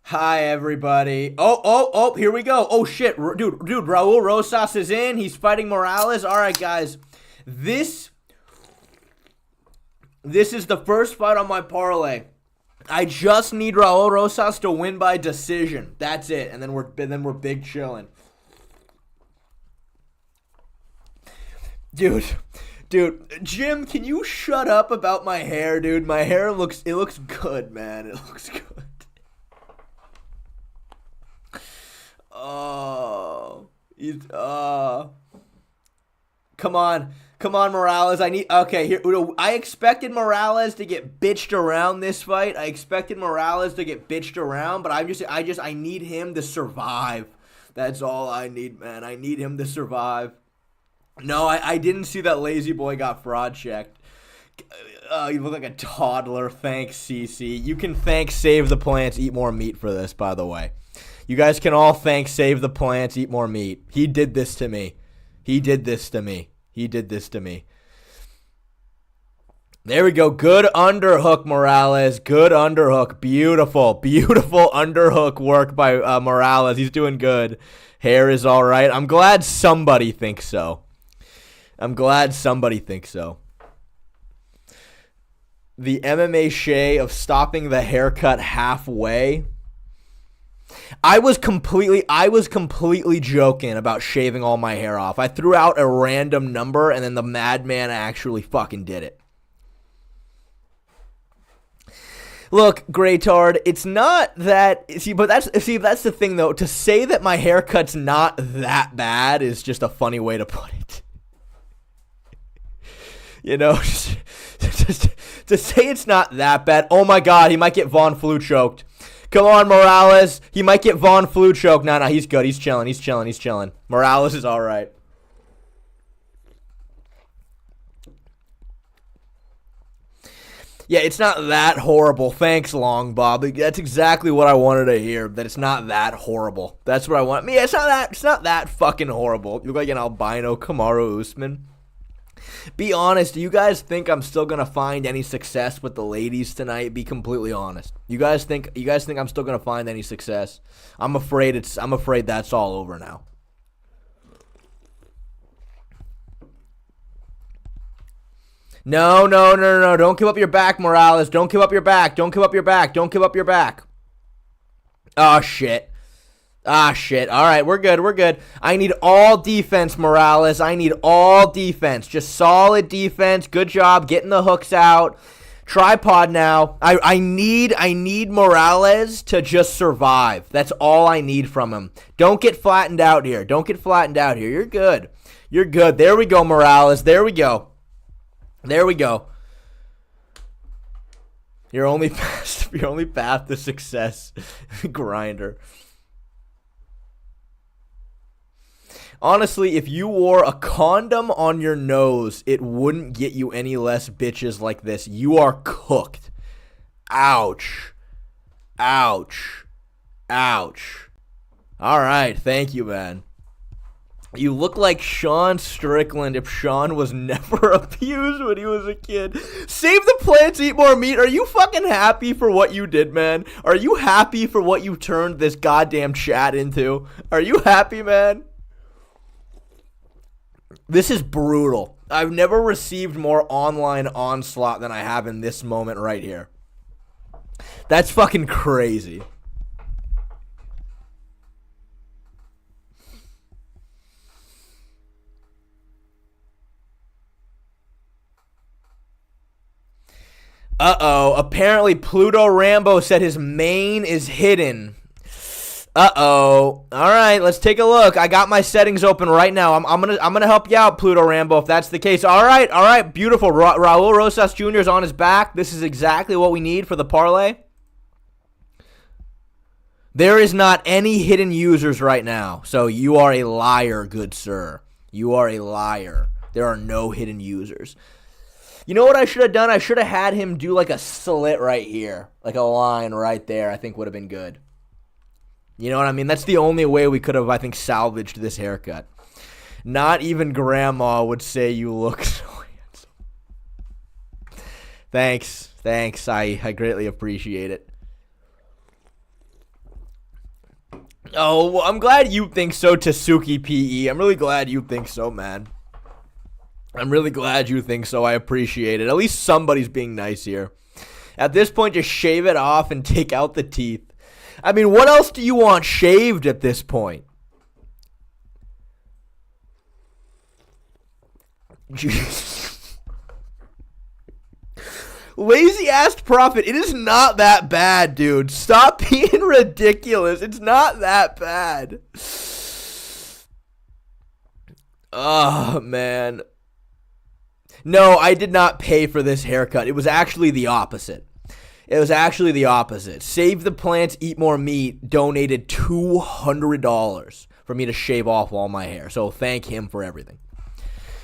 Hi, everybody. Oh, here we go. Oh, shit. Dude, Raul Rosas is in. He's fighting Morales. All right, guys. This is the first fight on my parlay. I just need Raul Rosas to win by decision. That's it. And then we're big chilling. Dude, Jim, can you shut up about my hair, dude? My hair looks good, man. It looks good. Come on, Morales. I expected Morales to get bitched around this fight. But I need him to survive. That's all I need, man. I need him to survive. No, I didn't see that lazy boy got fraud checked. You look like a toddler. Thanks, CC. You can thank Save the Plants, Eat More Meat for this, by the way. You guys can all thank Save the Plants, Eat More Meat. He did this to me. There we go. Good underhook, Morales. Good underhook. Beautiful underhook work by Morales. He's doing good. Hair is all right. I'm glad somebody thinks so. The MMA Shay of stopping the haircut halfway. I was completely joking about shaving all my hair off. I threw out a random number, and then the madman actually fucking did it. Look, Greytard, it's not that. That's the thing though. To say that my haircut's not that bad is just a funny way to put it. You know, just to say it's not that bad. Oh my God, he might get Von Flu choked. Come on, Morales. He might get Von Flu choke. No, he's good. He's chilling. Morales is all right. Yeah, it's not that horrible. Thanks, Long Bob. That's exactly what I wanted to hear. That it's not that horrible. That's what I want. Yeah, it's not that fucking horrible. You look like an albino Kamaru Usman. Be honest, do you guys think I'm still gonna find any success with the ladies tonight? Be completely honest. You guys think I'm still gonna find any success? I'm afraid that's all over now. No. Don't give up your back, Morales. Don't give up your back. Oh, shit. All right, we're good. I need all defense, Morales. Just solid defense. Good job getting the hooks out. Tripod now. I need Morales to just survive. That's all I need from him. Don't get flattened out here. You're good. There we go, Morales. There we go. Your only path to success, Grinder. Honestly, if you wore a condom on your nose, it wouldn't get you any less bitches like this. You are cooked. Ouch. All right, thank you, man. You look like Sean Strickland if Sean was never abused when he was a kid. Save the Plants, Eat More Meat. Are you fucking happy for what you did, man? Are you happy for what you turned this goddamn chat into? Are you happy, man? This is brutal. I've never received more online onslaught than I have in this moment right here. That's fucking crazy. Uh-oh. Apparently Pluto Rambo said his main is hidden. Uh-oh. All right, let's take a look. I got my settings open right now. I'm gonna help you out, Pluto Rambo, if that's the case. All right, beautiful. Raul Rosas Jr. is on his back. This is exactly what we need for the parlay. There is not any hidden users right now, so you are a liar, good sir. You are a liar. There are no hidden users. You know what I should have done? I should have had him do like a slit right here, like a line right there. I think would have been good. You know what I mean? That's the only way we could have, I think, salvaged this haircut. Not even Grandma would say you look so handsome. Thanks. I greatly appreciate it. Oh, well, I'm glad you think so, Tasuki PE. I'm really glad you think so, man. I'm really glad you think so. I appreciate it. At least somebody's being nice here. At this point, just shave it off and take out the teeth. I mean, what else do you want shaved at this point? Lazy ass profit. It is not that bad, dude. Stop being ridiculous. It's not that bad. Oh, man. No, I did not pay for this haircut. It was actually the opposite. Save the Plants, Eat More Meat donated $200 for me to shave off all my hair. So thank him for everything.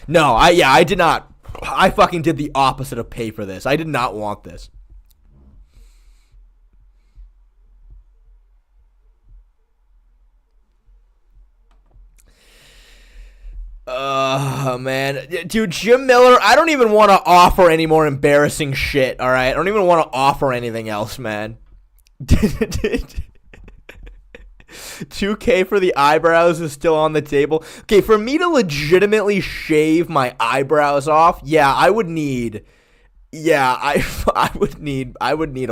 No, I did not. I fucking did the opposite of pay for this. I did not want this. Man. Dude, Jim Miller, I don't even want to offer any more embarrassing shit, all right? I don't even want to offer anything else, man. 2K for the eyebrows is still on the table. Okay, for me to legitimately shave my eyebrows off, I would need a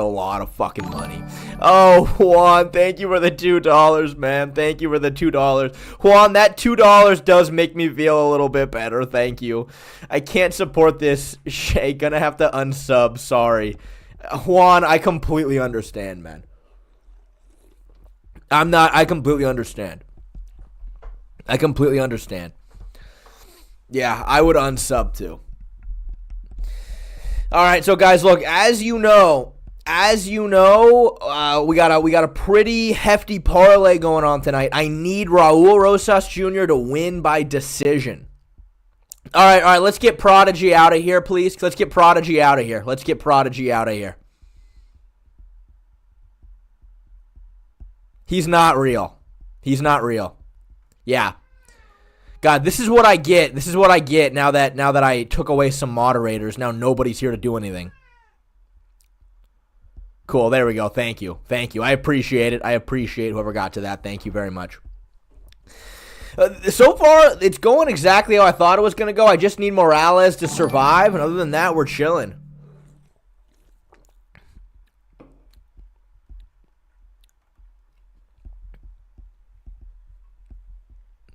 lot of fucking money. Oh, Juan, thank you for the $2, man. Thank you for the $2. Juan, that $2 does make me feel a little bit better. Thank you. I can't support this. Shay, gonna have to unsub. Sorry. Juan, I completely understand, man. I completely understand. Yeah, I would unsub too. All right, so guys, look, as you know, we got a pretty hefty parlay going on tonight. I need Raul Rosas Jr. to win by decision. All right, let's get Prodigy out of here, please. Let's get Prodigy out of here. He's not real. Yeah. God, this is what I get. Now that I took away some moderators. Now nobody's here to do anything. Cool. There we go. Thank you. I appreciate it. I appreciate whoever got to that. Thank you very much. So far, it's going exactly how I thought it was going to go. I just need Morales to survive, and other than that, we're chilling.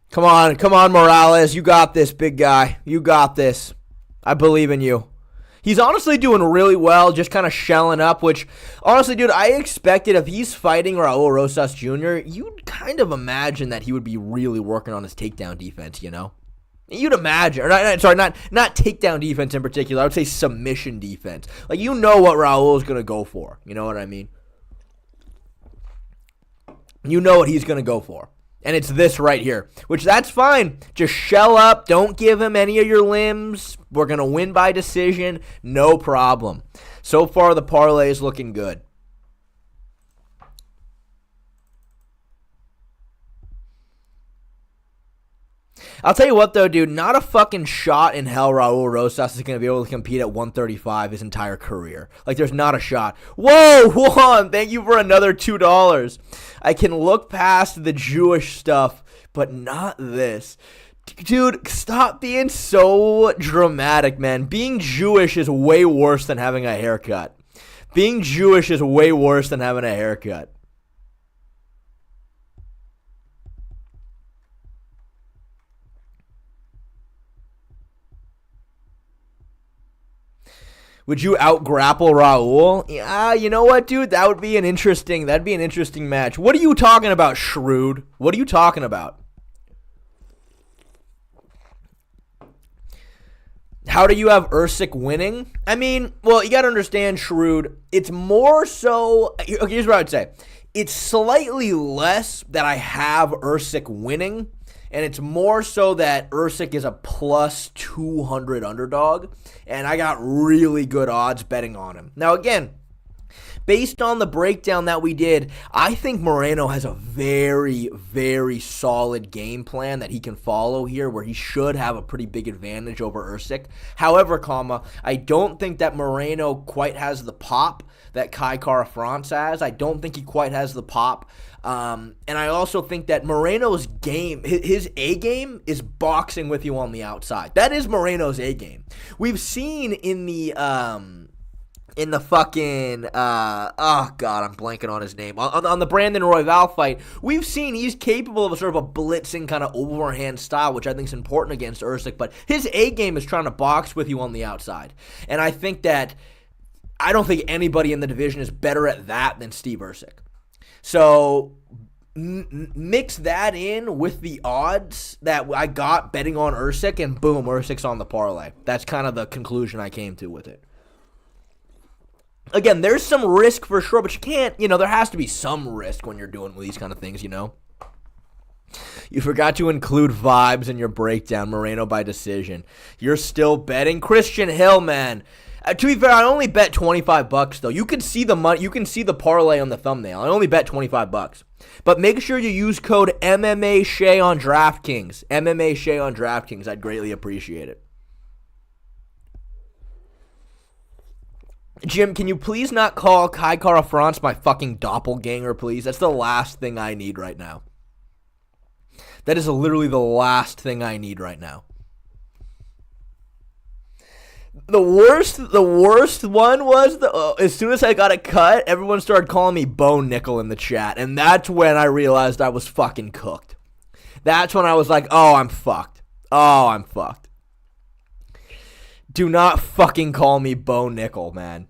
Come on, Morales. You got this, big guy. You got this. I believe in you. He's honestly doing really well, just kind of shelling up, which, honestly, dude, I expected if he's fighting Raul Rosas Jr., you'd kind of imagine that he would be really working on his takedown defense, you know? You'd imagine. Or not takedown defense in particular. I would say submission defense. Like, you know what Raul is going to go for. You know what I mean? You know what he's going to go for. And it's this right here, which that's fine. Just shell up. Don't give him any of your limbs. We're going to win by decision. No problem. So far, the parlay is looking good. I'll tell you what, though, dude. Not a fucking shot in hell Raul Rosas is going to be able to compete at 135 his entire career. Like, there's not a shot. Whoa, Juan, thank you for another $2. I can look past the Jewish stuff, but not this. Dude, stop being so dramatic, man. Being Jewish is way worse than having a haircut. Would you out-grapple Raul? Yeah, you know what, dude? That'd be an interesting match. What are you talking about, Shrewd? What are you talking about? How do you have Erceg winning? I mean, well, you got to understand, Shrewd. It's more so... Okay, here's what I would say. It's slightly less that I have Erceg winning, and it's more so that Erceg is a plus 200 underdog, and I got really good odds betting on him. Now, again, Based on the breakdown that we did, I think Moreno has a very, very solid game plan that he can follow here where he should have a pretty big advantage over Erceg. However, I don't think that Moreno quite has the pop that Kai Kara-France has. I don't think he quite has the pop. And I also think that Moreno's game, his A game, is boxing with you on the outside. That is Moreno's A game. We've seen in the fucking, oh God, I'm blanking on his name. On the Brandon Royval fight, we've seen he's capable of a sort of a blitzing kind of overhand style, which I think is important against Erceg, but his A game is trying to box with you on the outside. And I think that, I don't think anybody in the division is better at that than Steve Erceg. So, mix that in with the odds that I got betting on Erceg, and boom, Erceg's on the parlay. That's kind of the conclusion I came to with it. Again, there's some risk for sure, but you can't, there has to be some risk when you're doing these kind of things, You forgot to include vibes in your breakdown, Moreno by decision. You're still betting Christian Hill, man. To be fair, I only bet $25 though. You can see the money, you can see the parlay on the thumbnail. I only bet $25. But make sure you use code MMA Shay on DraftKings. MMA Shay on DraftKings. I'd greatly appreciate it. Jim, can you please not call Kai Kara-France my fucking doppelganger, please? That's the last thing I need right now. That is literally the last thing I need right now. The worst one was as soon as I got a cut, everyone started calling me Bo Nickel in the chat, and that's when I realized I was fucking cooked. That's when I was like, oh, I'm fucked. Oh, I'm fucked. Do not fucking call me Bo Nickel, man.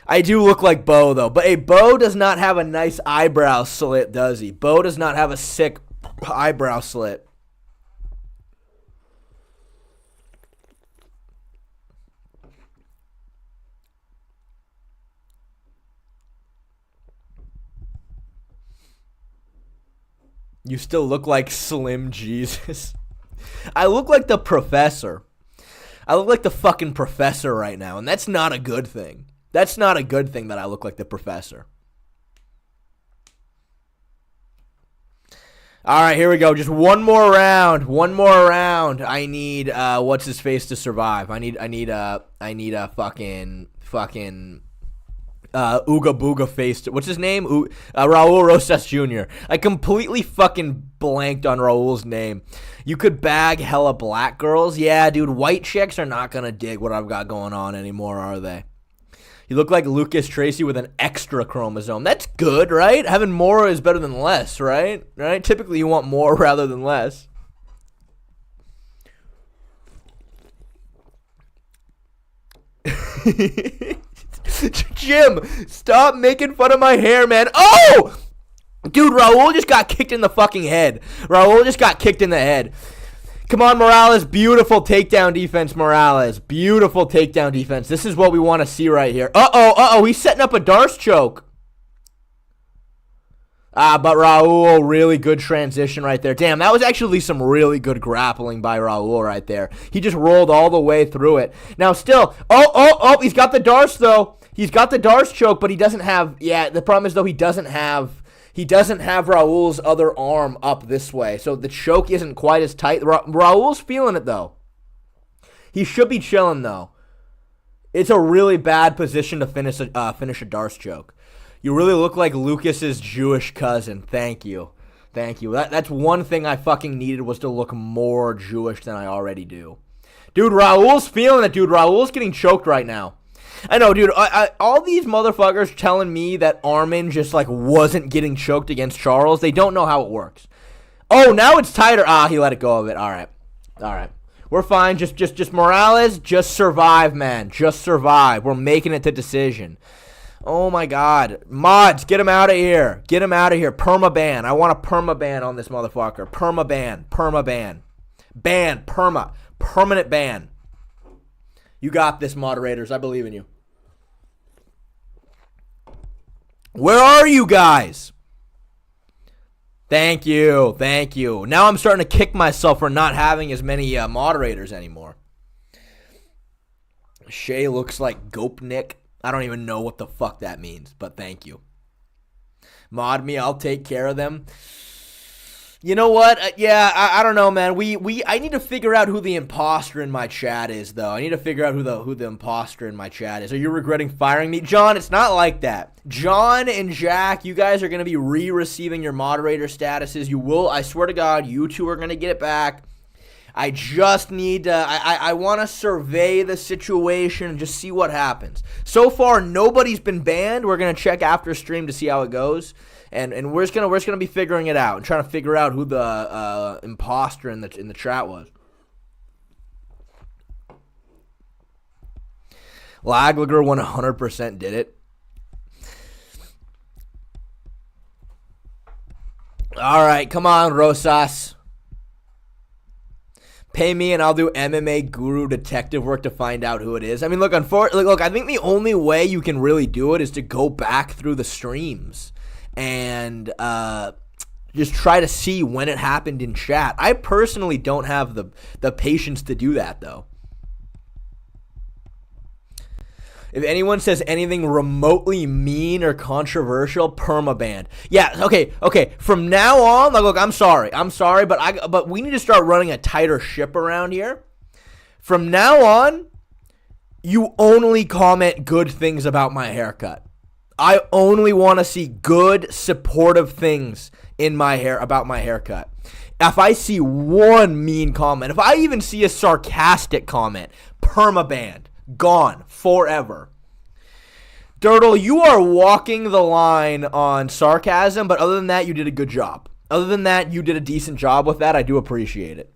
I do look like Bo, though. But, hey, Bo does not have a nice eyebrow slit, does he? Bo does not have a sick eyebrow slit. You still look like Slim Jesus. I look like the professor. I look like the fucking professor right now, and that's not a good thing. That's not a good thing that I look like the professor. All right, here we go. Just one more round. One more round. I need what's his face to survive. I need a fucking Ooga Booga face. What's his name? Raul Rosas Jr. I completely fucking blanked on Raul's name. You could bag hella black girls. Yeah, dude, white chicks are not going to dig what I've got going on anymore, are they? You look like Lucas Tracy with an extra chromosome. That's good, right? Having more is better than less, right? Right? Typically, you want more rather than less. Jim, stop making fun of my hair, man. Oh! Dude, Raul just got kicked in the fucking head. Raul just got kicked in the head. Come on, Morales. Beautiful takedown defense, Morales. Beautiful takedown defense. This is what we want to see right here. Uh-oh. He's setting up a Darce choke. But Raul, really good transition right there. Damn, that was actually some really good grappling by Raul right there. He just rolled all the way through it. Now still, he's got the Darce though. He's got the Darce choke, but he doesn't have, the problem is though he doesn't have Raul's other arm up this way. So the choke isn't quite as tight. Raul's feeling it though. He should be chilling though. It's a really bad position to finish a Darce choke. You really look like Lucas's Jewish cousin. Thank you. That's one thing I fucking needed was to look more Jewish than I already do. Dude, Raul's feeling it, dude. Raul's getting choked right now. I know, dude. All these motherfuckers telling me that Armin just, wasn't getting choked against Charles. They don't know how it works. Oh, now it's tighter. He let it go of it. All right. We're fine. Just Morales, just survive, man. Just survive. We're making it to decision. Oh, my God. Mods, get him out of here. Perma-ban. I want a perma-ban on this motherfucker. Perma-ban. Permanent ban. You got this, moderators. I believe in you. Where are you guys? Thank you. Now I'm starting to kick myself for not having as many moderators anymore. Shay looks like Gopnik. I don't even know what the fuck that means, but thank you. Mod me, I'll take care of them. You know what? I don't know, man. I need to figure out who the imposter in my chat is, though. I need to figure out who the imposter in my chat is. Are you regretting firing me? John, it's not like that. John and Jack, you guys are going to be receiving your moderator statuses. You will, I swear to God, you two are going to get it back. I just need to, I want to survey the situation and just see what happens. So far, nobody's been banned. We're going to check after stream to see how it goes. And we're just gonna be figuring it out and trying to figure out who the imposter in the chat was. Laglager 100% did it. All right, come on, Rosas. Pay me and I'll do MMA guru detective work to find out who it is. I mean, look, I think the only way you can really do it is to go back through the streams and just try to see when it happened in chat. I personally don't have the patience to do that, though. If anyone says anything remotely mean or controversial, permabanned. Yeah, okay. From now on, look, I'm sorry, but we need to start running a tighter ship around here. From now on, you only comment good things about my haircut. I only want to see good, supportive things in my hair about my haircut. If I see one mean comment, if I even see a sarcastic comment, permabanned, gone, forever. Dirtle, you are walking the line on sarcasm, but other than that, you did a good job. Other than that, you did a decent job with that. I do appreciate it.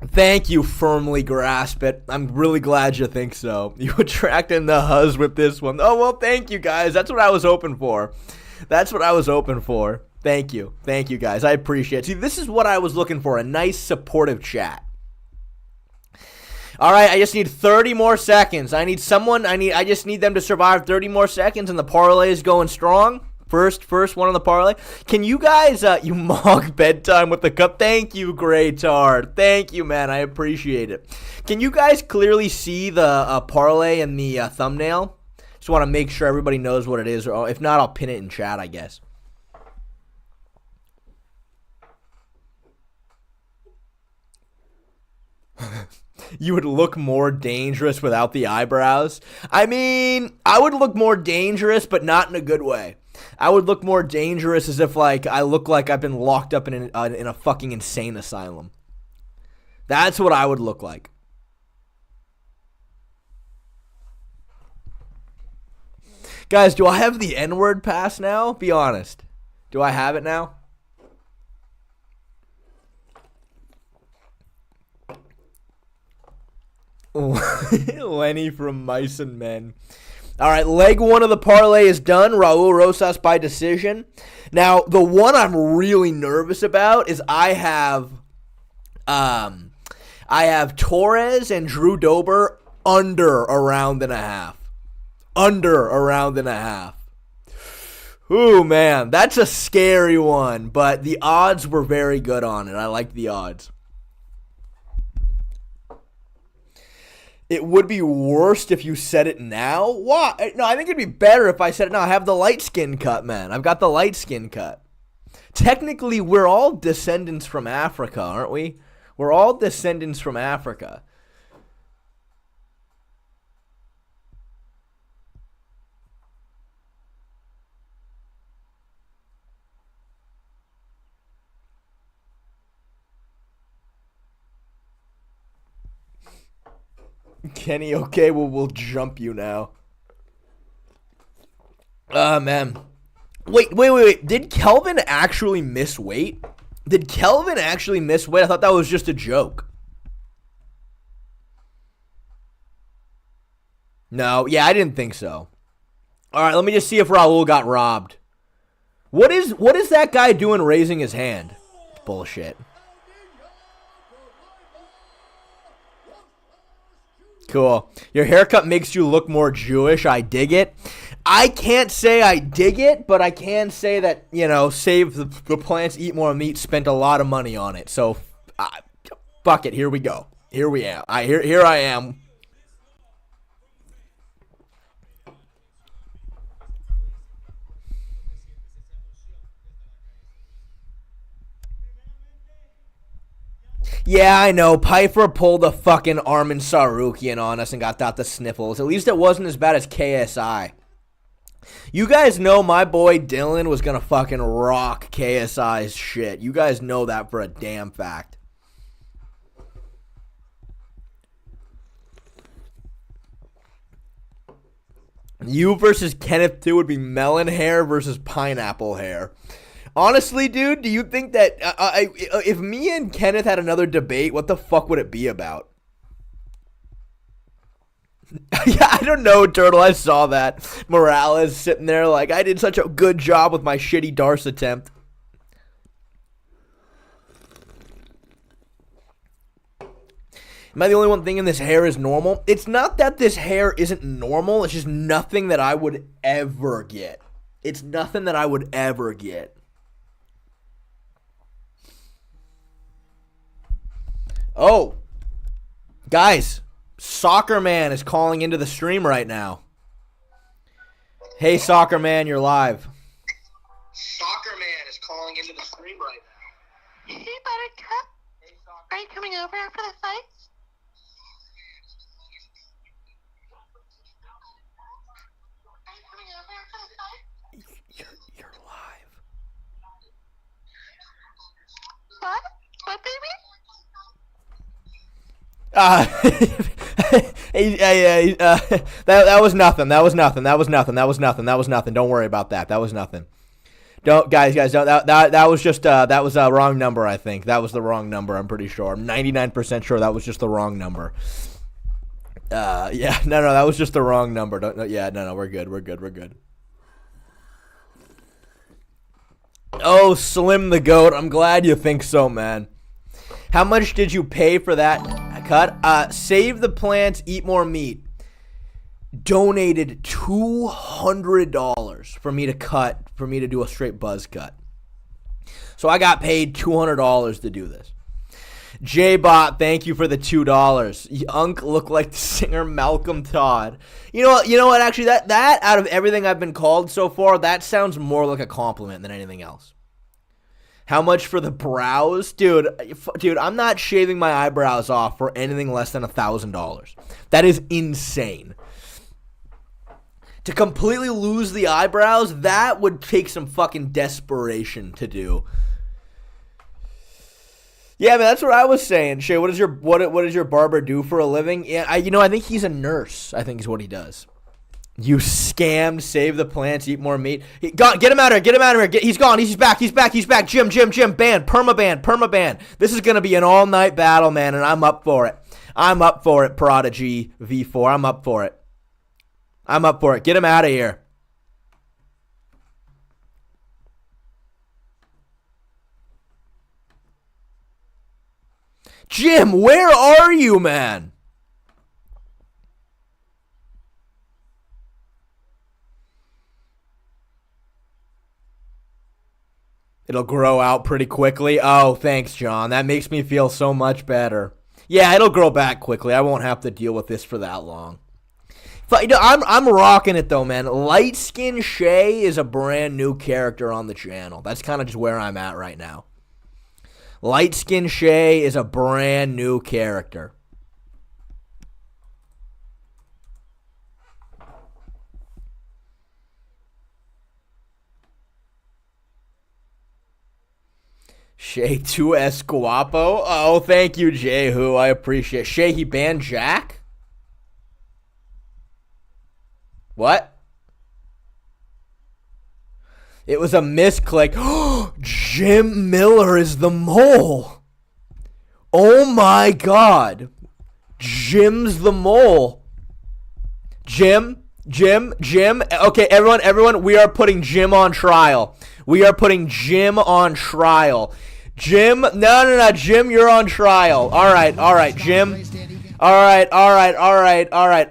Thank you, firmly grasp it. I'm really glad you think so. You attracting the huzz with this one. Oh, well, thank you, guys. That's what I was hoping for. Thank you. Thank you, guys. I appreciate it. See, this is what I was looking for, a nice, supportive chat. All right, I just need 30 more seconds. I just need them to survive 30 more seconds, and the parlay is going strong. First one on the parlay. Can you guys, you mock bedtime with the cup? Thank you, Greytard. Thank you, man. I appreciate it. Can you guys clearly see the parlay in the thumbnail? Just want to make sure everybody knows what it is. Or if not, I'll pin it in chat, I guess. You would look more dangerous without the eyebrows. I mean, I would look more dangerous, but not in a good way. I would look more dangerous as if, like, I look like I've been locked up in a fucking insane asylum. That's what I would look like. Guys, do I have the N-word pass now? Be honest. Do I have it now? Lenny from Mice and Men. All right, leg one of the parlay is done. Raul Rosas by decision. Now, the one I'm really nervous about is I have Torres and Drew Dober under a round and a half. Ooh, man, that's a scary one, but the odds were very good on it. I like the odds. It would be worse if you said it now. Why? No, I think it'd be better if I said it now. I have the light skin cut, man. I've got the light skin cut. Technically, we're all descendants from Africa, aren't we? We're all descendants from Africa. Kenny, okay, well, we'll jump you now. Man. Wait. Did Kelvin actually miss weight? I thought that was just a joke. No, yeah, I didn't think so. All right, let me just see if Raul got robbed. What is that guy doing raising his hand? Bullshit. Cool. Your haircut makes you look more Jewish. I dig it. I can't say I dig it, but I can say that, you know, save the plants, eat more meat, spent a lot of money on it. So, fuck it. Here we go. Here we am. Here I am. Yeah, I know. Piper pulled a fucking Armin Sarukian on us and got the sniffles. At least it wasn't as bad as KSI. You guys know my boy Dylan was going to fucking rock KSI's shit. You guys know that for a damn fact. You versus Kenneth 2 would be melon hair versus pineapple hair. Honestly, dude, do you think that if me and Kenneth had another debate, what the fuck would it be about? Yeah, I don't know, Turtle. I saw that. Morales sitting there like, I did such a good job with my shitty Darce attempt. Am I the only one thinking this hair is normal? It's not that this hair isn't normal. It's just nothing that I would ever get. It's nothing that I would ever get. Oh, guys, Soccer Man is calling into the stream right now. Hey, Soccer Man, you're live. Soccer Man is calling into the stream right now. Hey, Buttercup. Are you coming over after the fight? You're live. What? What, baby? That was nothing. That was nothing. That was nothing. That was nothing. That was nothing. Don't worry about that. That was nothing. Don't, guys, don't. That was just that was a wrong number. I think that was the wrong number. I'm pretty sure. I'm 99% sure that was just the wrong number. Yeah, no, that was just the wrong number. No, we're good. We're good. Oh, Slim the Goat. I'm glad you think so, man. How much did you pay for that cut? Save the plants, eat more meat. Donated $200 for me to do a straight buzz cut. So I got paid $200 to do this. J-Bot, thank you for the $2. Unk looked like the singer Malcolm Todd. You know what? Actually, that out of everything I've been called so far, that sounds more like a compliment than anything else. How much for the brows? Dude, I'm not shaving my eyebrows off for anything less than $1,000. That is insane. To completely lose the eyebrows, that would take some fucking desperation to do. Yeah, man, that's what I was saying. Shay, what does your barber do for a living? Yeah, I think he's a nurse. I think is what he does. You scammed, save the plants, eat more meat. Get him out of here, he's gone, he's back. Jim, ban, permaban. This is going to be an all-night battle, man, and I'm up for it. Prodigy V4. I'm up for it. Get him out of here. Jim, where are you, man? It'll grow out pretty quickly. Oh, thanks, John. That makes me feel so much better. Yeah, it'll grow back quickly. I won't have to deal with this for that long. But, I'm rocking it, though, man. Light Skin Shay is a brand new character on the channel. That's kind of just where I'm at right now. Light Skin Shay is a brand new character. Shay 2S Guapo. Oh, thank you, Jehu. I appreciate it. Shay, he banned Jack? What? It was a misclick. Jim Miller is the mole. Oh my God. Jim's the mole. Jim. Okay, everyone, we are putting Jim on trial. Jim, no, Jim, you're on trial. All right, Jim. All right.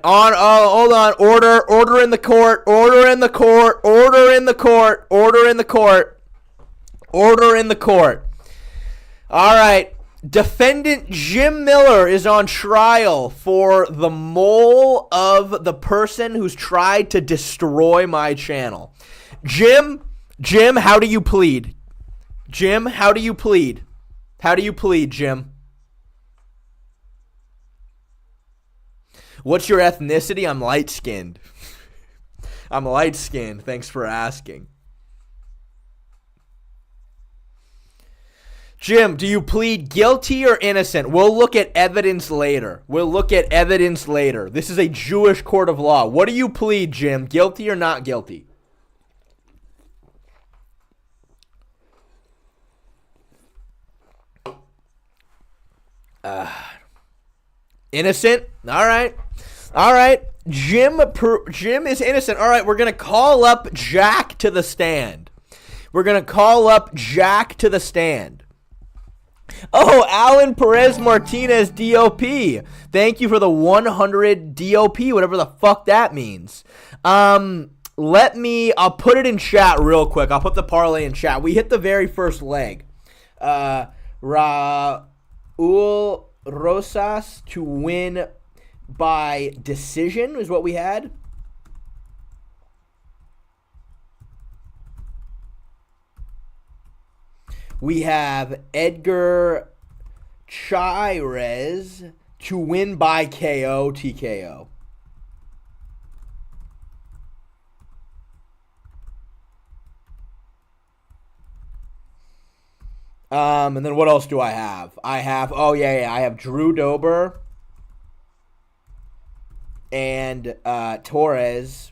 Hold on. Order in the court. Order in the court. Order in the court. Order in the court. Order in the court. All right. Defendant Jim Miller is on trial for the mole of the person who's tried to destroy my channel. Jim, how do you plead? Jim, how do you plead? How do you plead, Jim? What's your ethnicity? I'm light-skinned. I'm light-skinned. Thanks for asking. Jim, do you plead guilty or innocent? We'll look at evidence later. This is a Jewish court of law. What do you plead, Jim? Guilty or not guilty? Innocent? All right. Jim is innocent. All right, we're going to call up Jack to the stand. Oh, Alan Perez Martinez DOP. Thank you for the 100 DOP, whatever the fuck that means. I'll put it in chat real quick. I'll put the parlay in chat. We hit the very first leg. Raul Rosas to win by decision is what we had. We have Edgar Chairez to win by KO, TKO. And then what else do I have? I have Drew Dober and Torres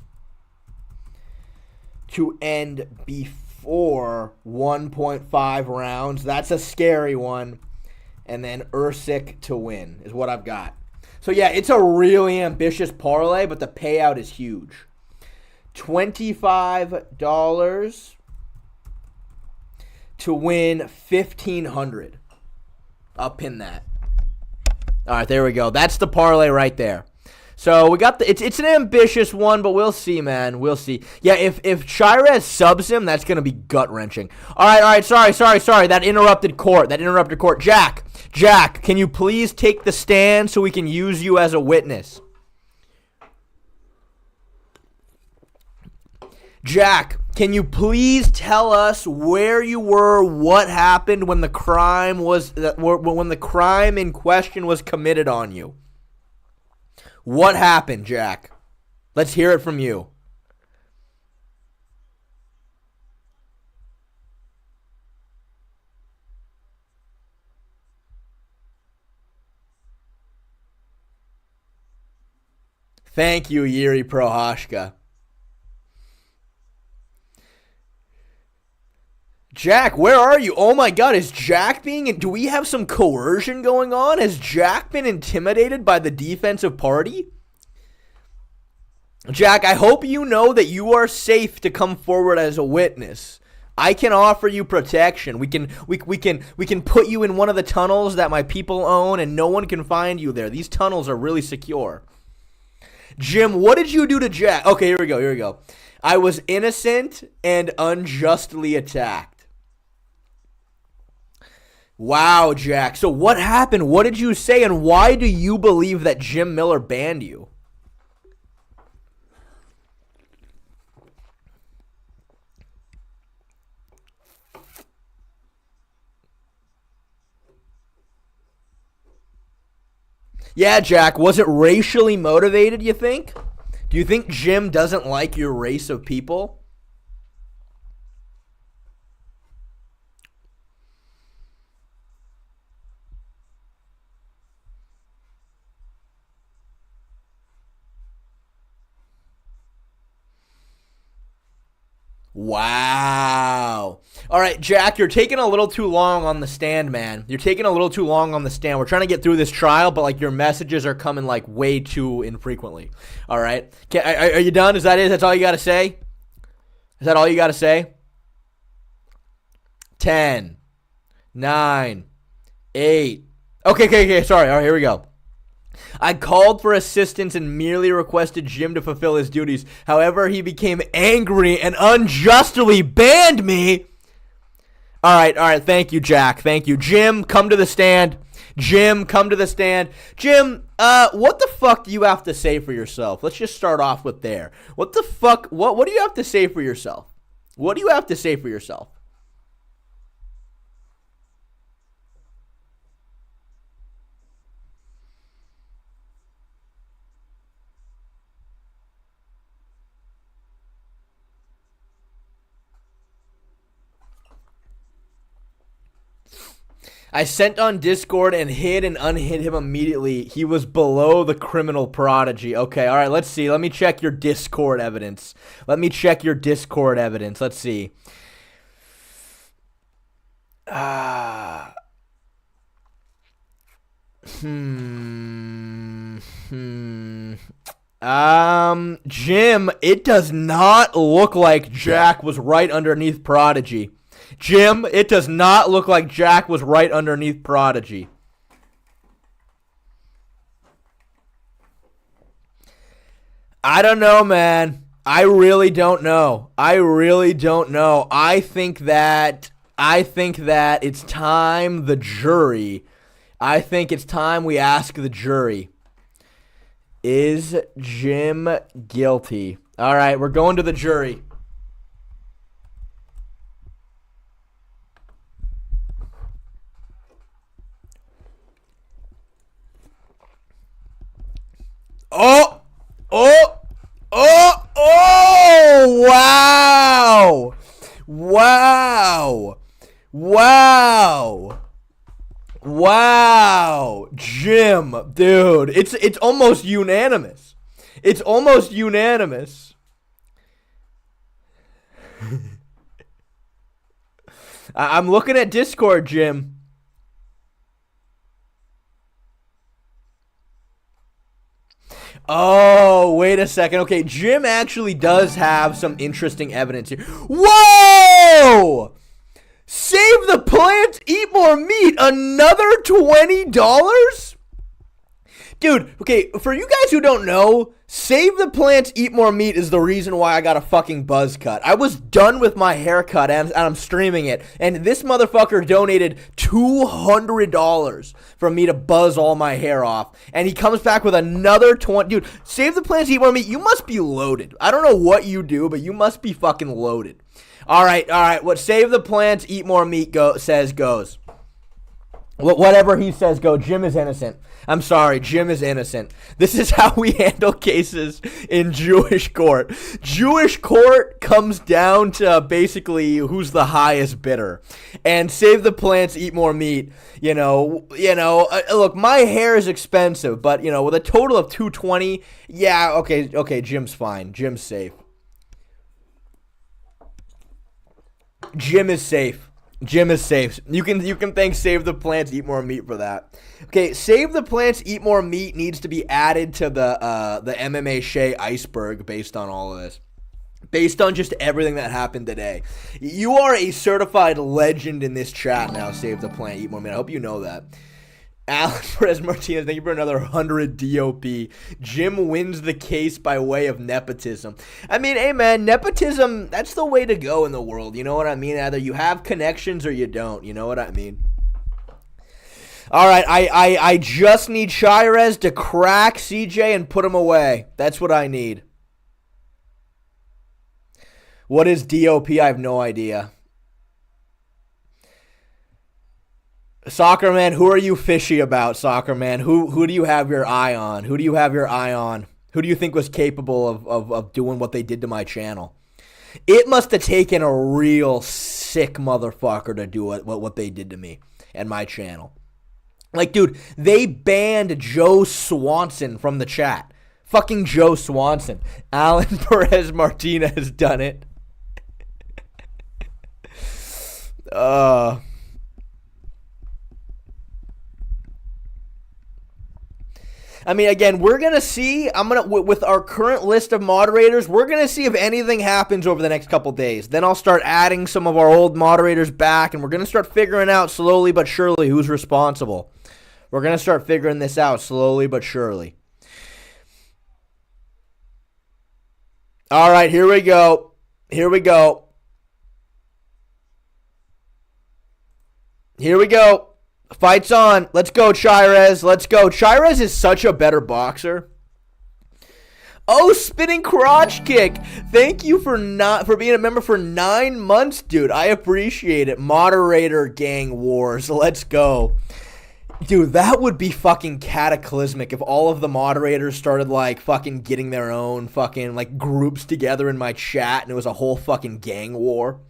to end before 1.5 rounds. That's a scary one. And then Erceg to win is what I've got. So yeah, it's a really ambitious parlay, but the payout is huge. $25 to win $1,500. I'll pin that. All right, there we go. That's the parlay right there. So we got it's an ambitious one, but we'll see, man. We'll see. Yeah, if Chairez subs him, that's gonna be gut wrenching. All right. Sorry. That interrupted court. Jack, can you please take the stand so we can use you as a witness? Jack, can you please tell us where you were, what happened when the crime in question was committed on you? What happened, Jack? Let's hear it from you. Thank you, Yuri Prohashka. Jack, where are you? Oh my god, is Jack do we have some coercion going on? Has Jack been intimidated by the defensive party? Jack, I hope you know that you are safe to come forward as a witness. I can offer you protection. We can put you in one of the tunnels that my people own and no one can find you there. These tunnels are really secure. Jim, what did you do to Jack? Okay, here we go. I was innocent and unjustly attacked. Wow, Jack. So what happened? What did you say? And why do you believe that Jim Miller banned you? Yeah, Jack. Was it racially motivated, you think? Do you think Jim doesn't like your race of people? Wow. All right, Jack, you're taking a little too long on the stand, man. You're taking a little too long on the stand. We're trying to get through this trial, but like your messages are coming like way too infrequently. All right. Are you done? Is that it? That's all you got to say? Is that all you got to say? 10, 9, 8. Okay. Sorry. All right, here we go. I called for assistance and merely requested Jim to fulfill his duties. However, he became angry and unjustly banned me. All right. Thank you, Jack. Thank you. Jim, come to the stand. Jim, come to the stand. Jim, what the fuck do you have to say for yourself? Let's just start off with there. What the fuck? What do you have to say for yourself? What do you have to say for yourself? I sent on Discord and hid and unhid him immediately. He was below the criminal prodigy. Okay, all right, let's see. Let me check your Discord evidence. Let's see. Jim, it does not look like Jack was right underneath Prodigy. Jim, it does not look like Jack was right underneath Prodigy. I don't know, man. I really don't know. I think that it's time we ask the jury. Is Jim guilty? All right, we're going to the jury. Wow. Jim, dude, it's almost unanimous. I'm looking at Discord, Jim. Oh, wait a second. Okay, Jim actually does have some interesting evidence here. Whoa! Save the plants, eat more meat. Another $20? Dude, okay, for you guys who don't know, Save the Plants, Eat More Meat is the reason why I got a fucking buzz cut. I was done with my haircut and I'm streaming it. And this motherfucker donated $200 for me to buzz all my hair off. And he comes back with another 20. Dude, Save the Plants, Eat More Meat. You must be loaded. I don't know what you do, but you must be fucking loaded. All right. What Save the Plants, Eat More Meat says goes. Whatever he says go. Jim is innocent. I'm sorry, Jim is innocent. This is how we handle cases in Jewish court. Jewish court comes down to basically who's the highest bidder. And Save the Plants, Eat More Meat. Look, my hair is expensive, but with a total of $220, yeah, okay, Jim's fine. Jim's safe. Jim is safe. You can thank Save the Plants, Eat More Meat for that. Okay, Save the Plants, Eat More Meat needs to be added to the MMA Shea iceberg based on all of this. Based on just everything that happened today. You are a certified legend in this chat now, Save the Plant, Eat More Meat. I hope you know that. Alan Perez Martinez, thank you for another 100 DOP. Jim wins the case by way of nepotism. I mean, hey man, nepotism, that's the way to go in the world. You know what I mean? Either you have connections or you don't. You know what I mean? All right, I just need Shirez to crack CJ and put him away. That's what I need. What is DOP? I have no idea. Soccer Man, who are you fishy about, Soccer Man? Who do you have your eye on? Who do you think was capable of doing what they did to my channel? It must have taken a real sick motherfucker to do what they did to me and my channel. Like, dude, they banned Joe Swanson from the chat. Fucking Joe Swanson. Alan Perez Martinez has done it. I mean, again, we're going to see, with our current list of moderators, we're going to see if anything happens over the next couple days. Then I'll start adding some of our old moderators back, and we're going to start figuring out slowly but surely who's responsible We're going to start figuring this out slowly but surely. All right, here we go. Here we go. Here we go. Fight's on. Let's go, Chirez. Let's go. Chirez is such a better boxer. Oh, spinning crotch kick. Thank you for being a member for 9 months, dude. I appreciate it. Moderator gang wars. Let's go. Dude, that would be fucking cataclysmic if all of the moderators started like fucking getting their own fucking like groups together in my chat and it was a whole fucking gang war.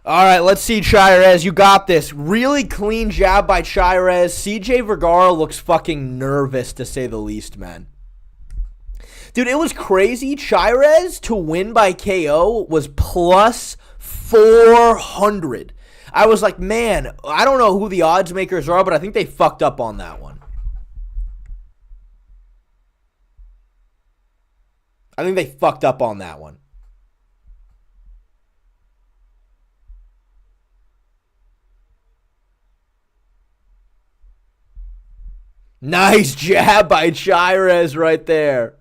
All right, let's see, Chirez. You got this. Really clean jab by Chirez. CJ Vergara looks fucking nervous, to say the least, man. Dude, it was crazy. Chirez to win by KO was plus 400. I was like, man, I don't know who the odds makers are, but I think they fucked up on that one. I think they fucked up on that one. Nice jab by Chirez right there.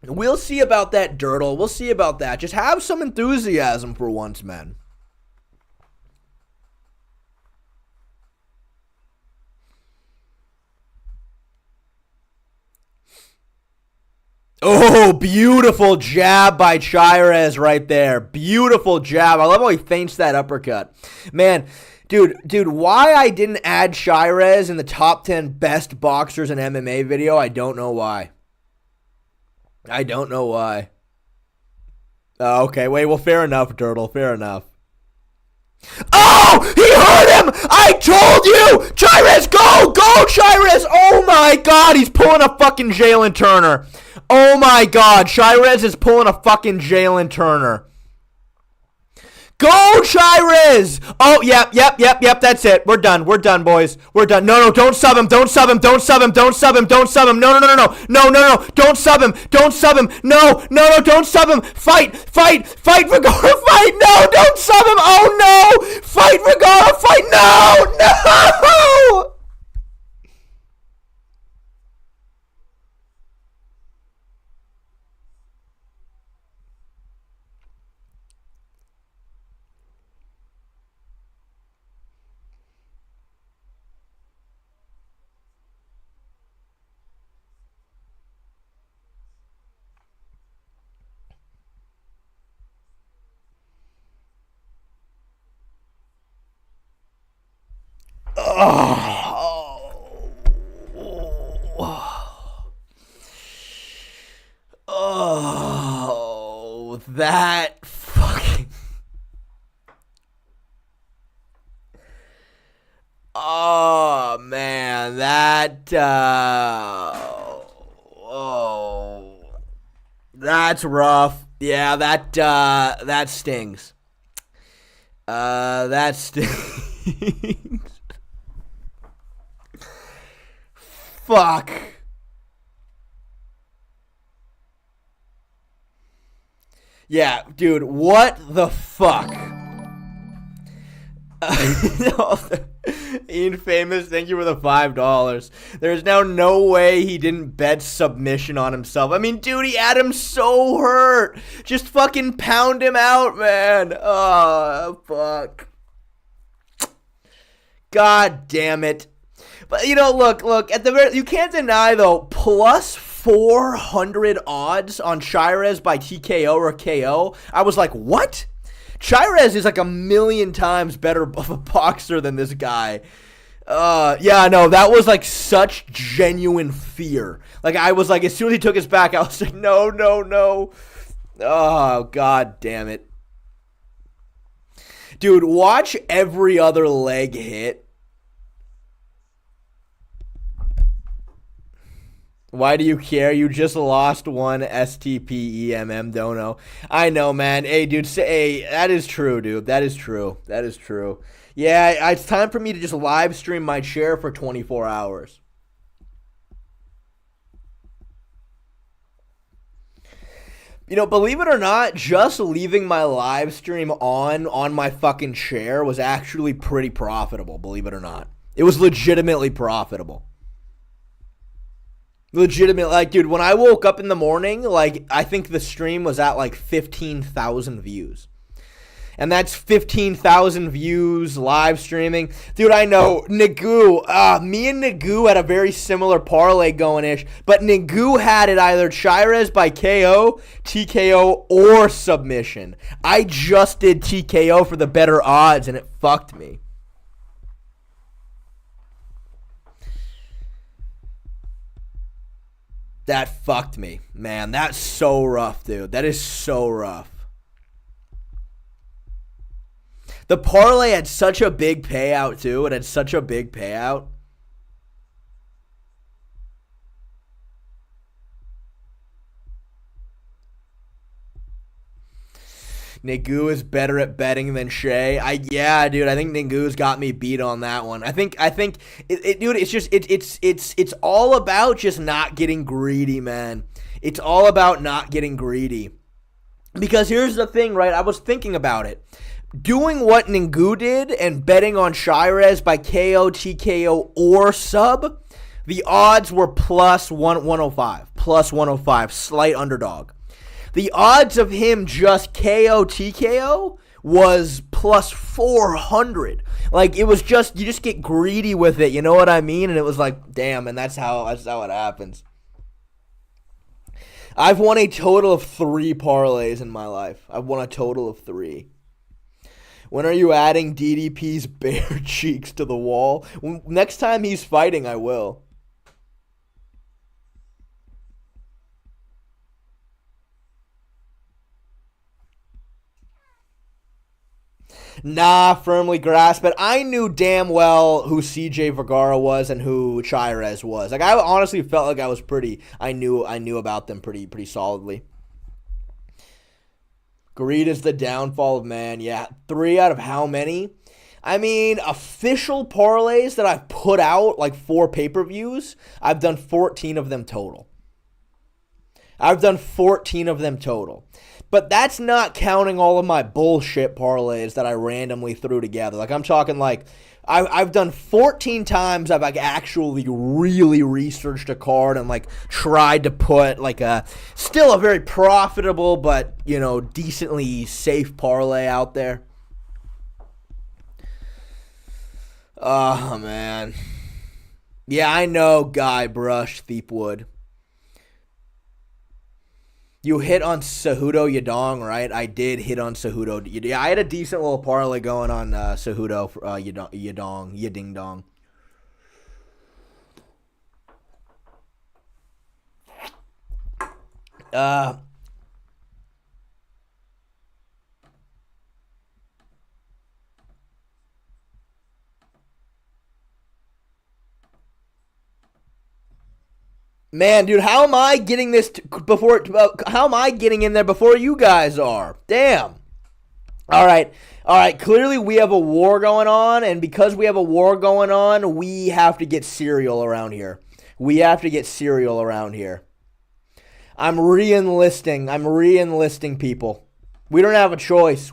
We'll see about that, Dirtle. We'll see about that. Just have some enthusiasm for once, man. Oh, beautiful jab by Chirez right there. Beautiful jab. I love how he feints that uppercut. Man, dude, why I didn't add Chirez in the top 10 best boxers in MMA video, I don't know why. I don't know why. Okay, wait, well, fair enough, Dirtle, fair enough. Oh, he hurt him! I told you! Chirez, go! Go, Chirez! Oh my god, he's pulling a fucking Jalen Turner. Oh my god, Chirez is pulling a fucking Jalen Turner. Go, Chirez! Oh, yep, that's it. We're done, boys. We're done. No, don't sub him, don't sub him. No, don't sub him. Don't sub him. Don't sub him. No, don't sub him. Fight, Vergara, fight. No, don't sub him. Oh, no. Fight, Vergara, fight. No. Oh, that fucking... Oh, man, that... Oh, that's rough. Yeah, that stings. That stings. Fuck. Yeah, dude, what the fuck? Ian Famous, thank you for the $5. There's now no way he didn't bet submission on himself. I mean, dude, he had him so hurt. Just fucking pound him out, man. Oh, fuck. God damn it. But, you know, look, at the very, you can't deny, though, plus 400 odds on Chirez by TKO or KO. I was like, what? Chirez is like a million times better of a boxer than this guy. Yeah, no, that was like such genuine fear. Like, I was like, as soon as he took his back, I was like, no. Oh, god damn it. Dude, watch every other leg hit. Why do you care? You just lost one STPEMM dono. I know, man. Hey, dude. Hey, that is true, dude. That is true. Yeah, it's time for me to just live stream my chair for 24 hours. Believe it or not, just leaving my live stream on my fucking chair was actually pretty profitable, believe it or not. It was legitimately profitable. Legitimate, like, dude, when I woke up in the morning, like, I think the stream was at, like, 15,000 views. And that's 15,000 views live streaming. Dude, I know, Nagu, me and Nagu had a very similar parlay going-ish, but Nagu had it either Chirez by KO, TKO, or submission. I just did TKO for the better odds, and it fucked me. That fucked me. Man, that's so rough, dude. That is so rough. The parlay had such a big payout, too. It had such a big payout. Nagu is better at betting than Shay. Yeah, dude. I think Nagu's got me beat on that one. I think dude. It's all about just not getting greedy, man. It's all about not getting greedy. Because here's the thing, right? I was thinking about it. Doing what Nagu did and betting on Chirez by KO, TKO, or sub, the odds were plus 105. Plus 105. Slight underdog. The odds of him just KO, TKO was plus 400. Like, it was just, you just get greedy with it. You know what I mean? And it was like, damn, and that's how it happens. I've won a total of 3 parlays in my life. I've won a total of 3. When are you adding DDP's bare cheeks to the wall? Next time he's fighting, I will. Nah, firmly grasp it. I knew damn well who CJ Vergara was and who Chirez was. Like, I honestly felt like I knew about them pretty solidly. Greed is the downfall of man. Yeah, 3 out of how many? I mean, official parlays that I've put out, like 4 pay-per-views, I've done 14 of them total. But that's not counting all of my bullshit parlays that I randomly threw together. Like, I'm talking like, I've done 14 times I've like actually really researched a card and like tried to put like still a very profitable but, you know, decently safe parlay out there. Oh, man. Yeah, I know, Guy Brush, Thiepwood. You hit on Cejudo Yadong, right? I did hit on Cejudo. Yeah, I had a decent little parlay going on Cejudo Yadong, Yading Dong. Man, dude, how am I getting this how am I getting in there before you guys are? Damn. All right. Clearly we have a war going on, and because we have a war going on, we have to get cereal around here. I'm re-enlisting people. We don't have a choice.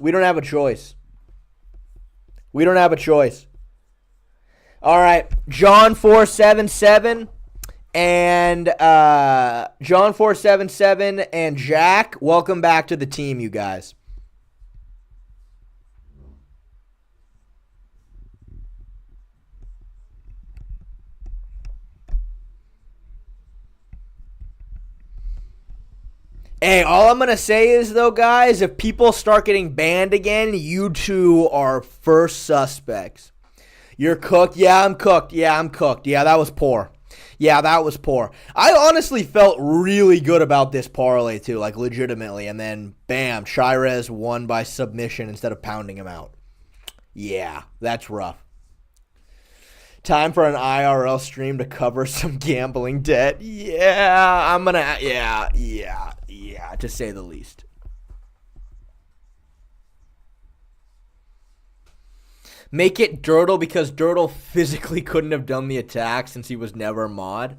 All right. John 477 and John 477 and Jack, welcome back to the team, you guys. Hey, all I'm going to say is, though, guys, if people start getting banned again, you two are first suspects. You're cooked? Yeah, I'm cooked. Yeah, that was poor. I honestly felt really good about this parlay, too, like, legitimately. And then, bam, Chirez won by submission instead of pounding him out. Yeah, that's rough. Time for an IRL stream to cover some gambling debt. Yeah, I'm gonna, yeah, to say the least. Make it Dirtle because Dirtle physically couldn't have done the attack since he was never mod.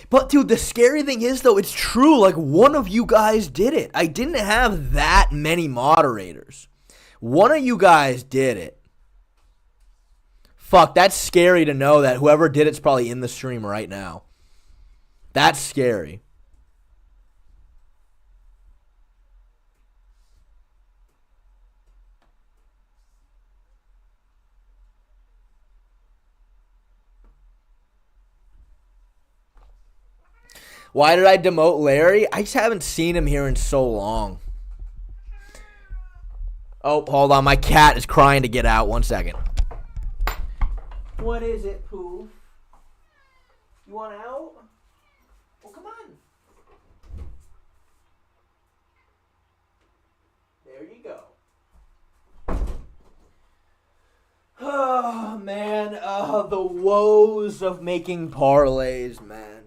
But, dude, the scary thing is, though, it's true. Like, one of you guys did it. I didn't have that many moderators. One of you guys did it. Fuck, that's scary to know that whoever did it's probably in the stream right now. That's scary. Why did I demote Larry? I just haven't seen him here in so long. Oh, hold on. My cat is crying to get out. 1 second. What is it, Pooh? You want out? Well, come on. There you go. Oh, man. The woes of making parlays, man.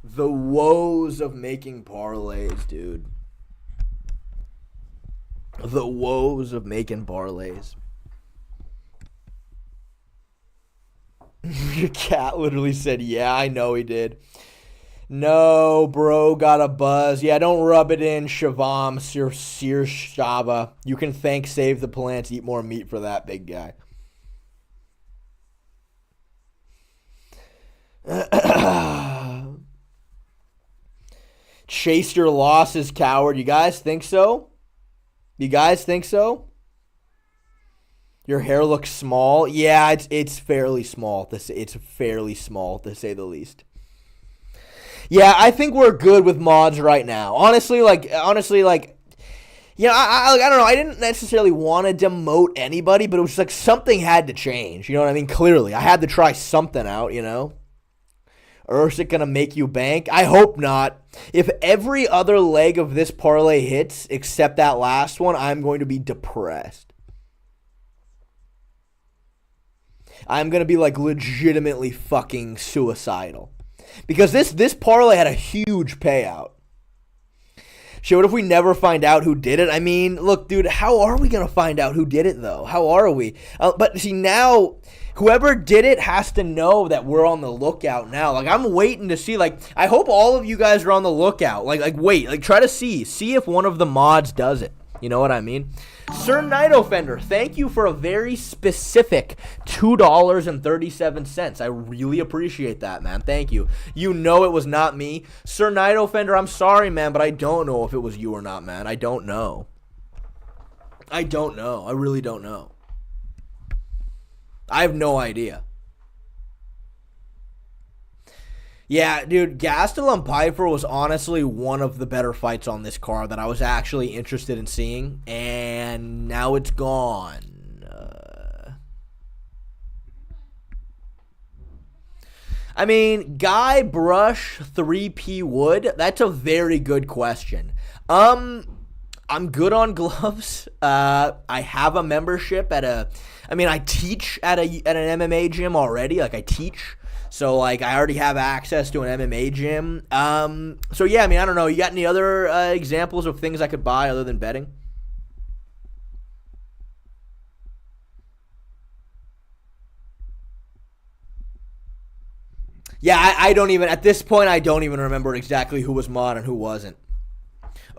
The woes of making parlays, dude. The woes of making parlays. Your cat literally said, yeah, I know he did. No, bro, got a buzz. Yeah, don't rub it in, Shavam, Sir Shava. You can thank Save the Plants, eat more meat for that, big guy. Chase your losses, coward. You guys think so? You guys think so? Your hair looks small. Yeah, it's fairly small. It's fairly small to say the least. Yeah, I think we're good with mods right now. Honestly, I don't know. I didn't necessarily want to demote anybody, but it was like something had to change. You know what I mean? Clearly, I had to try something out. You know. Erceg gonna make you bank? I hope not. If every other leg of this parlay hits except that last one, I'm going to be depressed. I'm going to be like legitimately fucking suicidal. Because this parlay had a huge payout. Shit, what if we never find out who did it? I mean, look, dude, how are we going to find out who did it, though? How are we? But see, now, whoever did it has to know that we're on the lookout now. Like, I'm waiting to see, like, I hope all of you guys are on the lookout. Wait, try to see if one of the mods does it. You know what I mean? Sir Night Offender, thank you for a very specific $2.37. I really appreciate that, man. Thank you. You know it was not me. Sir Night Offender, I'm sorry, man, but I don't know if it was you or not, man. I don't know. I don't know. I really don't know. I have no idea. Yeah, dude, Gastelum Piper was honestly one of the better fights on this card that I was actually interested in seeing, and now it's gone. I mean, Guy Brush 3P Wood, that's a very good question. I'm good on gloves. I have a membership I teach at an MMA gym already. Like, I teach. So, like, I already have access to an MMA gym. So, yeah, I mean, I don't know. You got any other examples of things I could buy other than betting? Yeah, I don't even, at this point, I don't even remember exactly who was mod and who wasn't.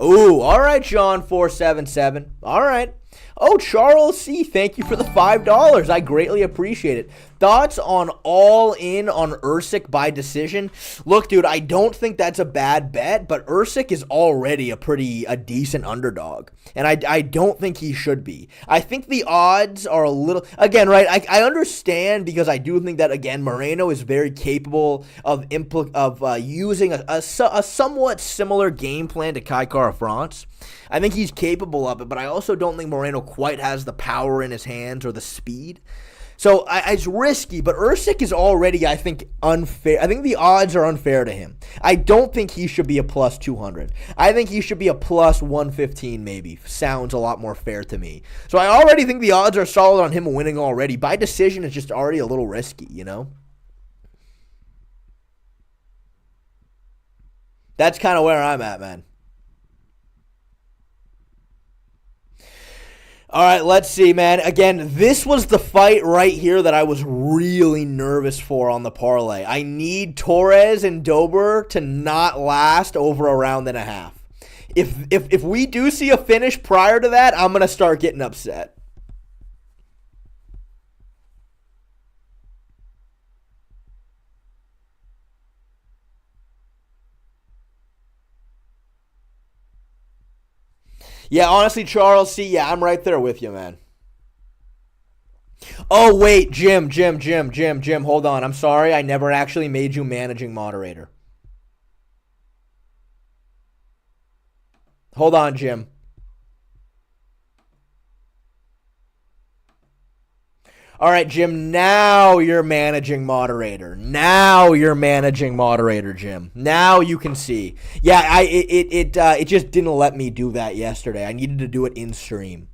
Ooh, all right, John477. All right. Oh, Charles C., thank you for the $5. I greatly appreciate it. Thoughts on all in on Erceg by decision? Look, dude, I don't think that's a bad bet, but Erceg is already a decent underdog, and I don't think he should be. I think the odds are a little, again, right, I understand, because I do think that, again, Moreno is very capable of using a somewhat similar game plan to Kai Kara France. I think he's capable of it, but I also don't think Moreno quite has the power in his hands or the speed. So it's risky, but Erceg is already, I think, unfair. I think the odds are unfair to him. I don't think he should be a plus 200. I think he should be a plus 115 maybe. Sounds a lot more fair to me. So I already think the odds are solid on him winning already. By decision, it's just already a little risky, you know? That's kind of where I'm at, man. All right, let's see, man. Again, this was the fight right here that I was really nervous for on the parlay. I need Torres and Dober to not last over a round and a half. If we do see a finish prior to that, I'm going to start getting upset. Yeah, honestly, Charles, see, yeah, I'm right there with you, man. Oh, wait, Jim, hold on. I'm sorry, I never actually made you managing moderator. Hold on, Jim. All right, Jim, now you're managing moderator. Now you're managing moderator, Jim. Now you can see. Yeah, it just didn't let me do that yesterday. I needed to do it in stream.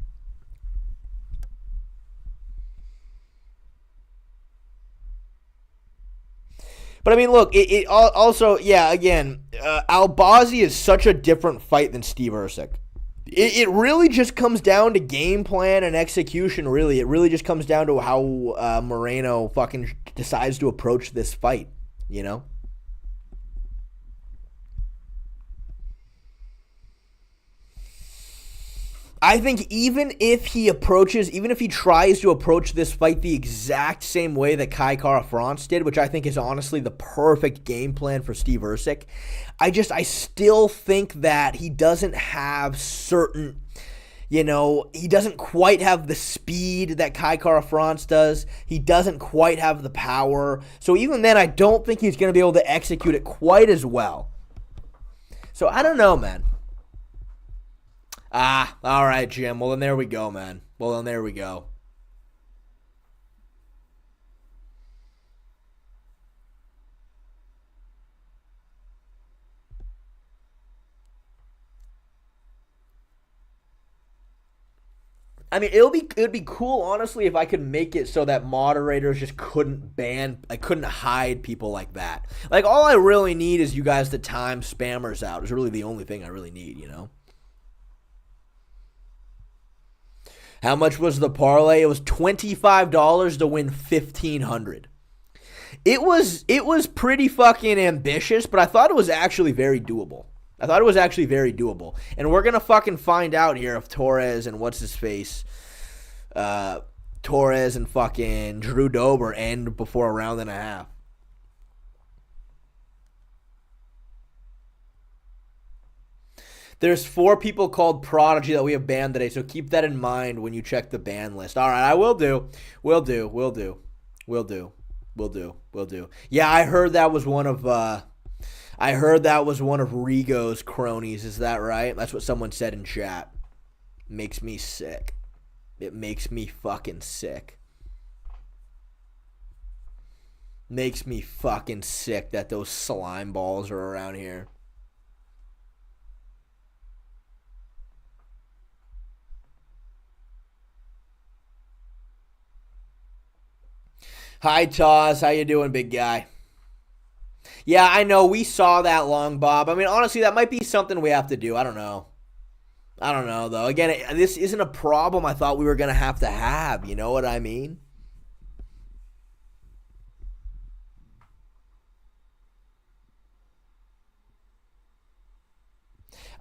But I mean, look, it also, yeah, again, Albazi is such a different fight than Steve Erceg. It really just comes down to game plan and execution, really. It really just comes down to how Moreno fucking decides to approach this fight, you know? I think even if he tries to approach this fight the exact same way that Kai Kara-France did, which I think is honestly the perfect game plan for Steve Erceg, I still think that he doesn't have certain, he doesn't quite have the speed that Kai Kara-France does. He doesn't quite have the power. So even then, I don't think he's going to be able to execute it quite as well. So I don't know, man. All right, Jim. Well, then there we go, man. Well, then there we go. I mean, it would be cool, honestly, if I could make it so that moderators just I couldn't hide people like that. Like, all I really need is you guys to time spammers out. Is really the only thing I really need, you know? How much was the parlay? It was $25 to win $1,500. It was pretty fucking ambitious, but I thought it was actually very doable. And we're going to fucking find out here if Torres and Torres and fucking Drew Dober end before a round and a half. There's 4 people called Prodigy that we have banned today, so keep that in mind when you check the ban list. All right, I will do. Will do. Yeah, I heard that was one of Rigo's cronies. Is that right? That's what someone said in chat. Makes me sick. It makes me fucking sick. Makes me fucking sick that those slime balls are around here. Hi, Taz. How you doing, big guy? Yeah, I know. We saw that long, Bob. I mean, honestly, that might be something we have to do. I don't know, though. Again, this isn't a problem I thought we were going to have. You know what I mean?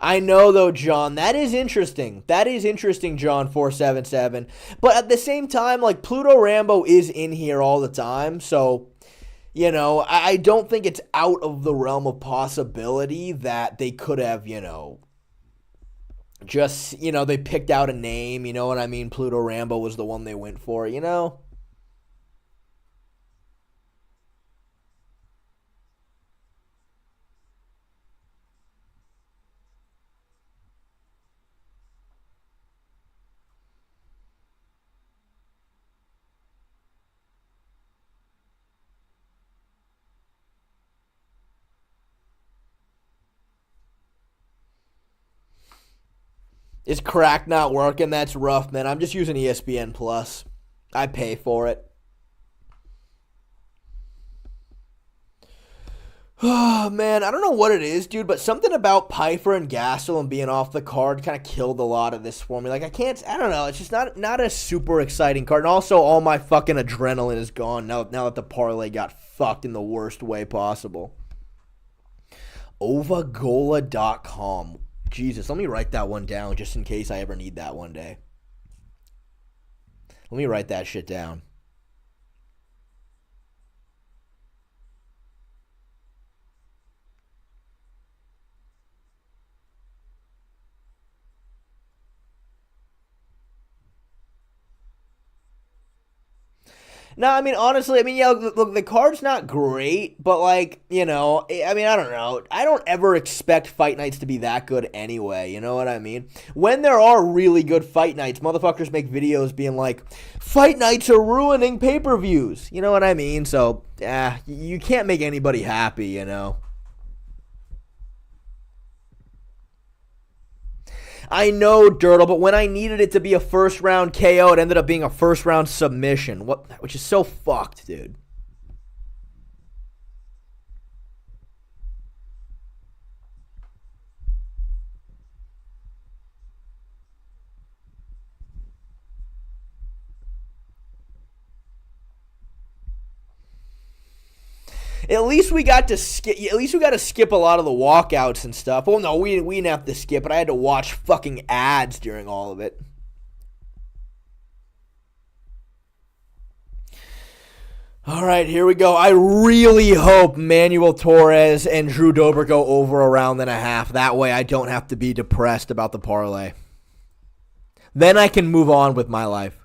I know, though, John. That is interesting. John 477. But at the same time, like, Pluto Rambo is in here all the time. So, I don't think it's out of the realm of possibility that they could have, just, they picked out a name. You know what I mean? Pluto Rambo was the one they went for, Is crack not working? That's rough, man. I'm just using ESPN Plus. I pay for it. Oh, man, I don't know what it is, dude, but something about Pfeiffer and Gastelum being off the card kind of killed a lot of this for me. Like, I don't know, it's just not a super exciting card. And also, all my fucking adrenaline is gone now that the parlay got fucked in the worst way possible. Ovagola.com. Jesus, let me write that one down just in case I ever need that one day. Let me write that shit down. No, I mean, honestly, yeah, look, the card's not great, but, like, I don't know. I don't ever expect fight nights to be that good anyway, you know what I mean? When there are really good fight nights, motherfuckers make videos being like, fight nights are ruining pay-per-views, you know what I mean? So, you can't make anybody happy, you know? I know, Dirtle, but when I needed it to be a first-round KO, it ended up being a first-round submission, which is so fucked, dude. At least we got to skip. At least we got to skip a lot of the walkouts and stuff. Well, no, we didn't have to skip, but I had to watch fucking ads during all of it. All right, here we go. I really hope Manuel Torres and Drew Dober go over a round and a half. That way, I don't have to be depressed about the parlay. Then I can move on with my life.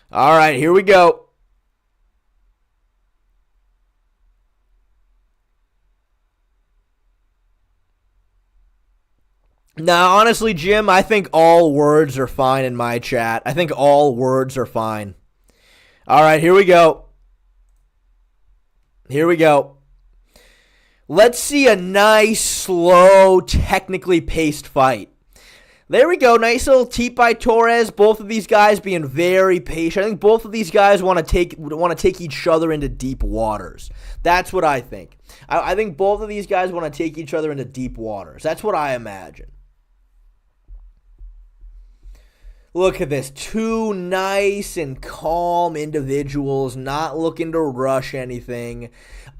All right, here we go. Now, honestly, Jim, I think all words are fine in my chat. I think all words are fine. All right, here we go. Here we go. Let's see a nice, slow, technically paced fight. There we go. Nice little teep by Torres. Both of these guys being very patient. I think both of these guys want to take each other into deep waters. That's what I think. I think both of these guys want to take each other into deep waters. That's what I imagine. Look at this. Two nice and calm individuals, not looking to rush anything.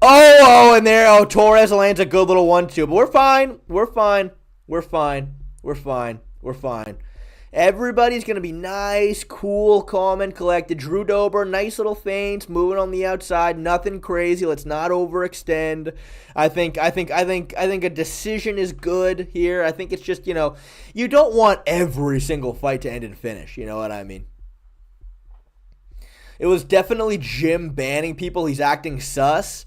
And there, Torres lands a good little 1-2. But we're fine. We're fine. We're fine. We're fine. We're fine. Everybody's going to be nice, cool, calm, and collected. Drew Dober, nice little feints, moving on the outside. Nothing crazy. Let's not overextend. I think a decision is good here. I think it's just, you don't want every single fight to end in finish. You know what I mean? It was definitely Jim banning people. He's acting sus.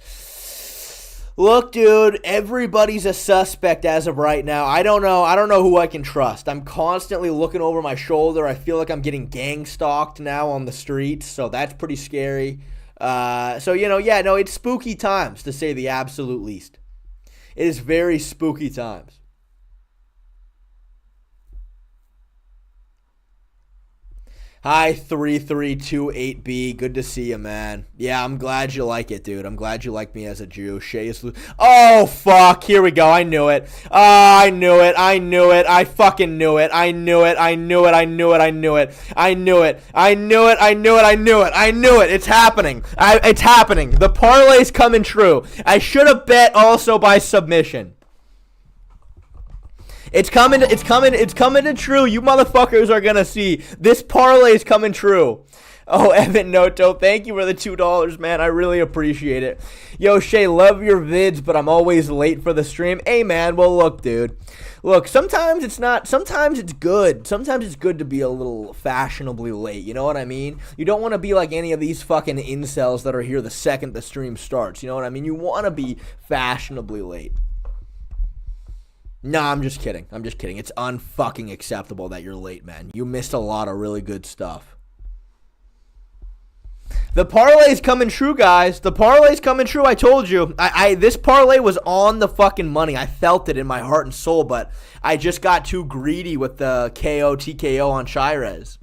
Look, dude, everybody's a suspect as of right now. I don't know who I can trust. I'm constantly looking over my shoulder. I feel like I'm getting gang stalked now on the streets, so that's pretty scary. It's spooky times, to say the absolute least. It is very spooky times. Hi, 3328B. Good to see you, man. Yeah, I'm glad you like it, dude. I'm glad you like me as a Jew. Shay is... Oh, fuck. Here we go. I knew it. I knew it. I knew it. I fucking knew it. I knew it. I knew it. I knew it. I knew it. I knew it. I knew it. I knew it. I knew it. I knew it. It's happening. It's happening. The parlay's coming true. I should have bet also by submission. It's coming to true. You motherfuckers are gonna see. This parlay is coming true. Oh, Evan Noto, thank you for the $2, man. I really appreciate it. Yo, Shay, love your vids, but I'm always late for the stream. Hey, man, well, look, dude. Look, sometimes it's not. Sometimes it's good. Sometimes it's good to be a little fashionably late. You know what I mean? You don't want to be like any of these fucking incels that are here the second the stream starts. You know what I mean? You want to be fashionably late. Nah, I'm just kidding. I'm just kidding. It's unfucking acceptable that you're late, man. You missed a lot of really good stuff. The parlay's coming true, guys. The parlay's coming true. I told you. This parlay was on the fucking money. I felt it in my heart and soul, but I just got too greedy with the KO TKO on Chirez.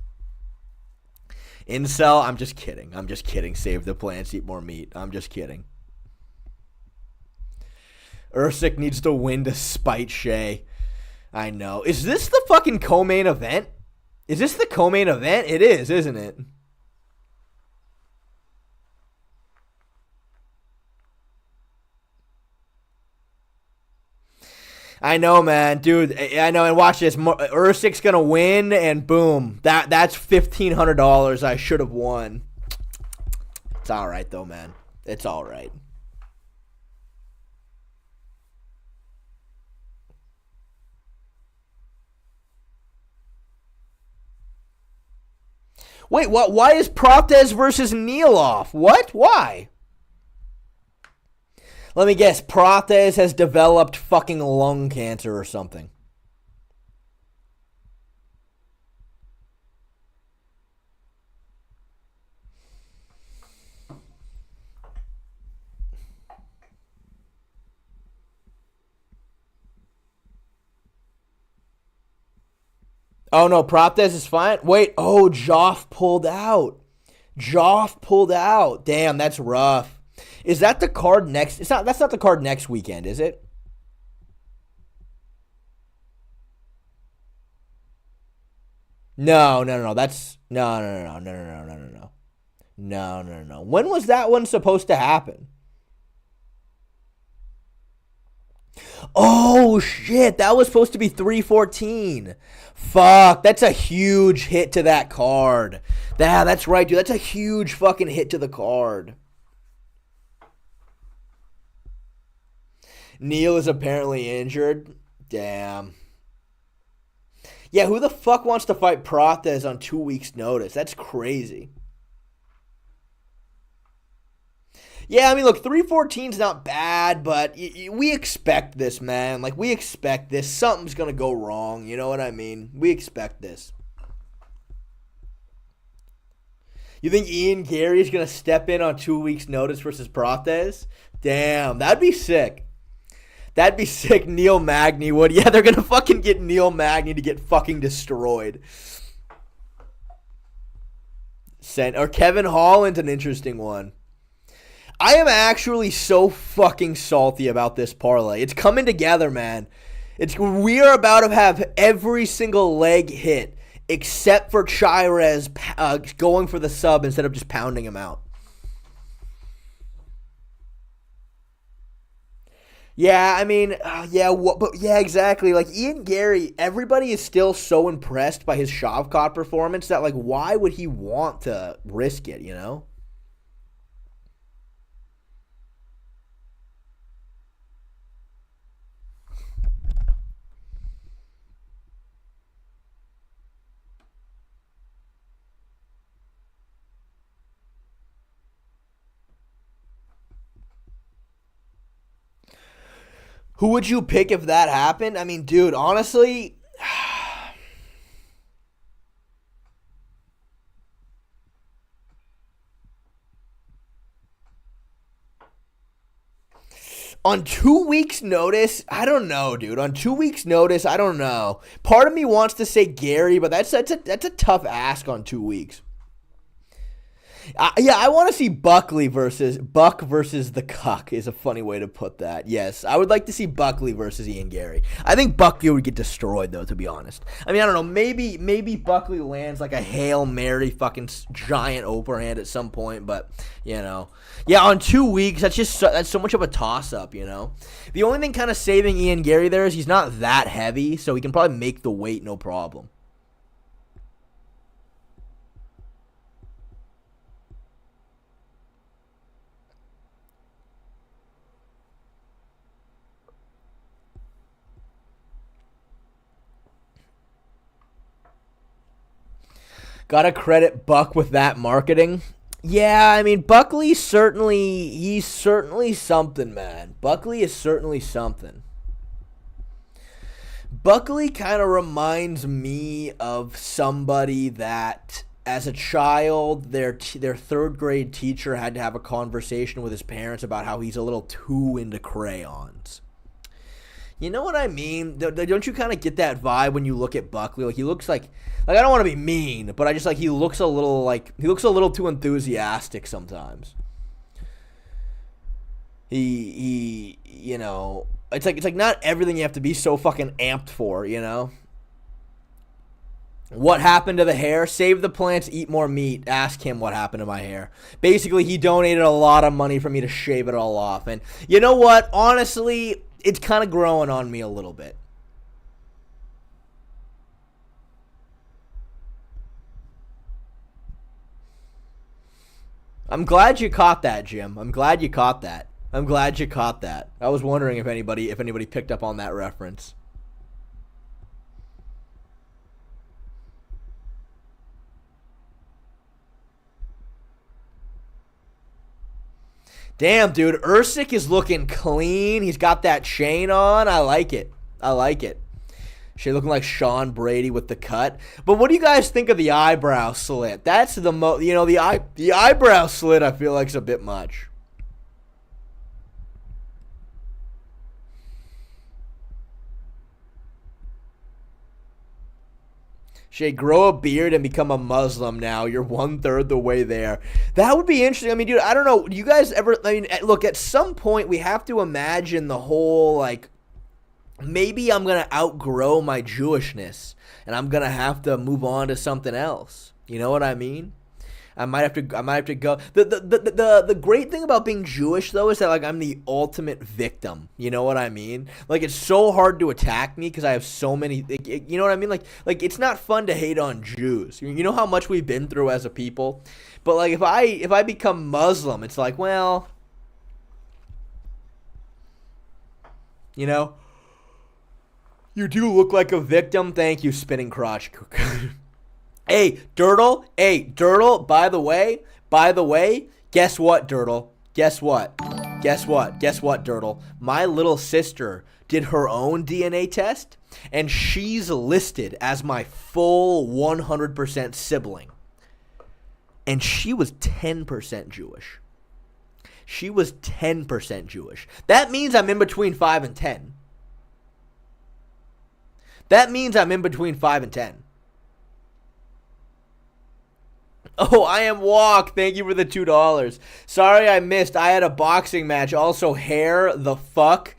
Incel, I'm just kidding. I'm just kidding. Save the plants, eat more meat. I'm just kidding. Erceg needs to win to spite Shea. I know. Is this the fucking co-main event? Is this the co-main event? It is, isn't it? I know, man. Dude, I know. And watch this. Erceg's going to win, and boom. That's $1,500 I should have won. It's all right, though, man. It's all right. Wait, what? Why is Protez versus Neal off? What? Why? Let me guess. Protez has developed fucking lung cancer or something. Oh, no, Protez is fine. Wait, oh, Joff pulled out. Joff pulled out. Damn, that's rough. Is that the card next? That's not the card next weekend, is it? No. That's no. No. When was that one supposed to happen? Oh, shit. That was supposed to be 3/14. Fuck. That's a huge hit to that card. Yeah, that's right, dude. That's a huge fucking hit to the card. Neal is apparently injured. Damn. Yeah, who the fuck wants to fight Protez on 2 weeks' notice? That's crazy. Yeah, I mean, look, 3/14's not bad, but we expect this, man. Like, we expect this. Something's going to go wrong. You know what I mean? We expect this. You think Ian Gary's going to step in on 2 weeks' notice versus Protez? Damn, that'd be sick. That'd be sick. Neil Magny would. Yeah, they're going to fucking get Neil Magny to get fucking destroyed. Or Kevin Holland's an interesting one. I am actually so fucking salty about this parlay. It's coming together, man. We are about to have every single leg hit except for Chirez going for the sub instead of just pounding him out. Yeah, I mean, yeah, exactly. Like, Ian Gary, everybody is still so impressed by his Shavkat performance that, like, why would he want to risk it, you know? Who would you pick if that happened? I mean, dude, honestly, on 2 weeks' notice, I don't know, dude. On 2 weeks' notice, I don't know. Part of me wants to say Gary, but that's a tough ask on 2 weeks. I want to see Buck versus the Cuck is a funny way to put that. Yes, I would like to see Buckley versus Ian Gary. I think Buckley would get destroyed, though, to be honest. I mean, I don't know. Maybe Buckley lands like a Hail Mary fucking giant overhand at some point, but, you know. Yeah, on 2 weeks, that's so much of a toss-up, you know. The only thing kind of saving Ian Gary there is he's not that heavy, so he can probably make the weight no problem. Gotta credit Buck with that marketing. Yeah, I mean, he's certainly something, man. Buckley is certainly something. Buckley kind of reminds me of somebody that as a child, their third grade teacher had to have a conversation with his parents about how he's a little too into crayons. You know what I mean? Don't you kind of get that vibe when you look at Buckley? Like, he looks like I don't want to be mean, but I just he looks a little too enthusiastic sometimes. He it's like not everything you have to be so fucking amped for, you know? What happened to the hair? Save the plants, eat more meat. Ask him what happened to my hair. Basically, he donated a lot of money for me to shave it all off. And you know what? Honestly, it's kind of growing on me a little bit. I'm glad you caught that, Jim. I'm glad you caught that. I was wondering if anybody picked up on that reference. Damn, dude, Erceg is looking clean. He's got that chain on. I like it. She looking like Sean Brady with the cut. But what do you guys think of the eyebrow slit? That's the the eyebrow slit I feel like is a bit much. Shay, grow a beard and become a Muslim now. You're 1/3 the way there. That would be interesting. I mean, dude, I don't know. Do you guys ever, look, at some point we have to imagine the whole, maybe I'm going to outgrow my Jewishness and I'm going to have to move on to something else. You know what I mean? I might have to go. The great thing about being Jewish, though, is that, I'm the ultimate victim. You know what I mean? It's so hard to attack me because I have so many, you know what I mean? It's not fun to hate on Jews. You know how much we've been through as a people? But, if I become Muslim, it's well, you know, you do look like a victim. Thank you, Spinning Crotch. Hey, Dirtle, by the way, guess what, Dirtle? Guess what, Dirtle? My little sister did her own DNA test, and she's listed as my full 100% sibling. And she was 10% Jewish. That means I'm in between 5 and 10. Oh, I am Walk. Thank you for the $2. Sorry I missed. I had a boxing match. Also, hair the fuck.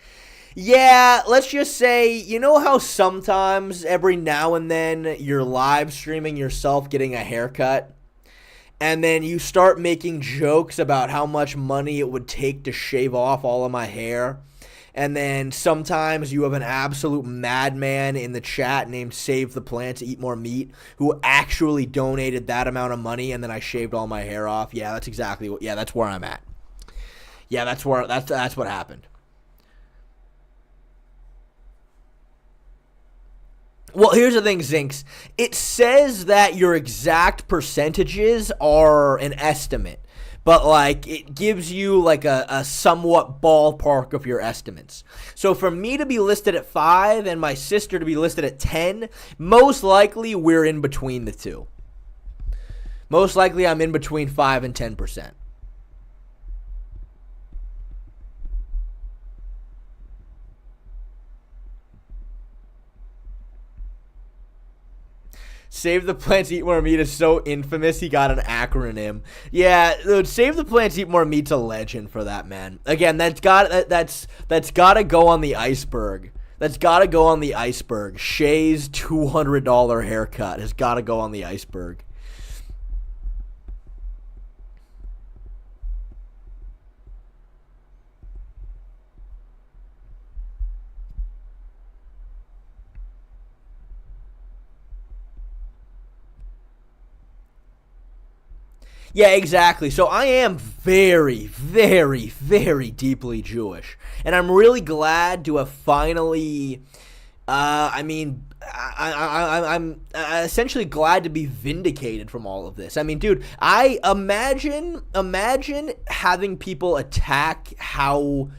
Yeah, let's just say, you know how sometimes every now and then you're live streaming yourself getting a haircut? And then you start making jokes about how much money it would take to shave off all of my hair. And then sometimes you have an absolute madman in the chat named Save the Plants, Eat More Meat, who actually donated that amount of money, and then I shaved all my hair off. Yeah, that's exactly what. Yeah, that's where I'm at. Yeah, that's what happened. Well, here's the thing, Zinks. It says that your exact percentages are an estimate. But, it gives you, a somewhat ballpark of your estimates. So, for me to be listed at 5 and my sister to be listed at 10, most likely we're in between the two. Most likely I'm in between 5 and 10%. Save the Plants, Eat More Meat is so infamous, he got an acronym. Yeah, dude, Save the Plants, Eat More Meat's a legend for that, man. Again, that's gotta go on the iceberg. Shay's $200 haircut has gotta go on the iceberg. Yeah, exactly. So I am very, very, very deeply Jewish. And I'm really glad to have finally, I'm essentially glad to be vindicated from all of this. I mean, dude, I imagine having people attack how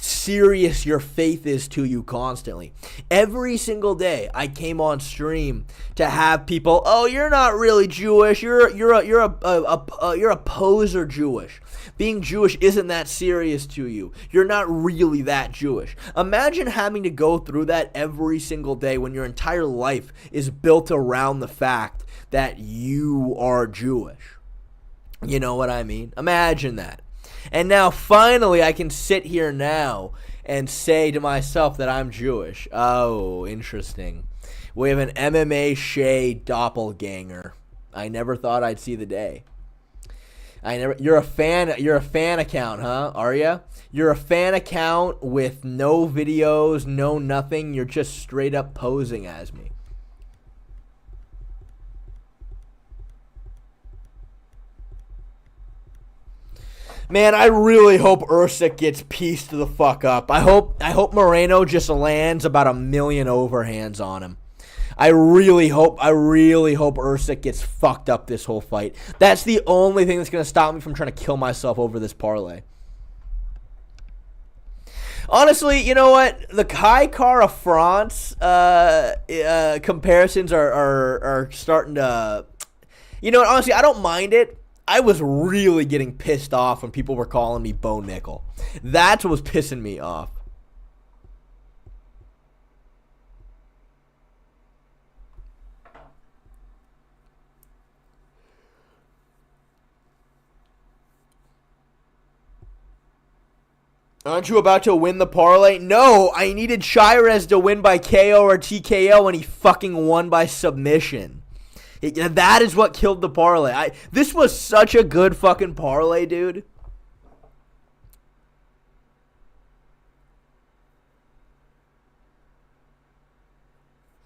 serious your faith is to you constantly. Every single day I came on stream to have people, oh, you're not really Jewish. You're a poser Jewish. Being Jewish isn't that serious to you. You're not really that Jewish. Imagine having to go through that every single day when your entire life is built around the fact that you are Jewish. You know what I mean? Imagine that. And now finally I can sit here now and say to myself that I'm Jewish. Oh, interesting. We have an MMA Shea doppelganger. I never thought I'd see the day. You're a fan account, huh? Are ya? You're a fan account with no videos, no nothing. You're just straight up posing as me. Man, I really hope Erceg gets pieced the fuck up. I hope Moreno just lands about 1 million overhands on him. I really hope Erceg gets fucked up this whole fight. That's the only thing that's going to stop me from trying to kill myself over this parlay. Honestly, you know what? The Kai Kara France comparisons are starting to... You know what? Honestly, I don't mind it. I was really getting pissed off when people were calling me Bo Nickel. That's what was pissing me off. Aren't you about to win the parlay? No, I needed Shirez to win by KO or TKO, and he fucking won by submission. That is what killed the parlay. This was such a good fucking parlay, dude.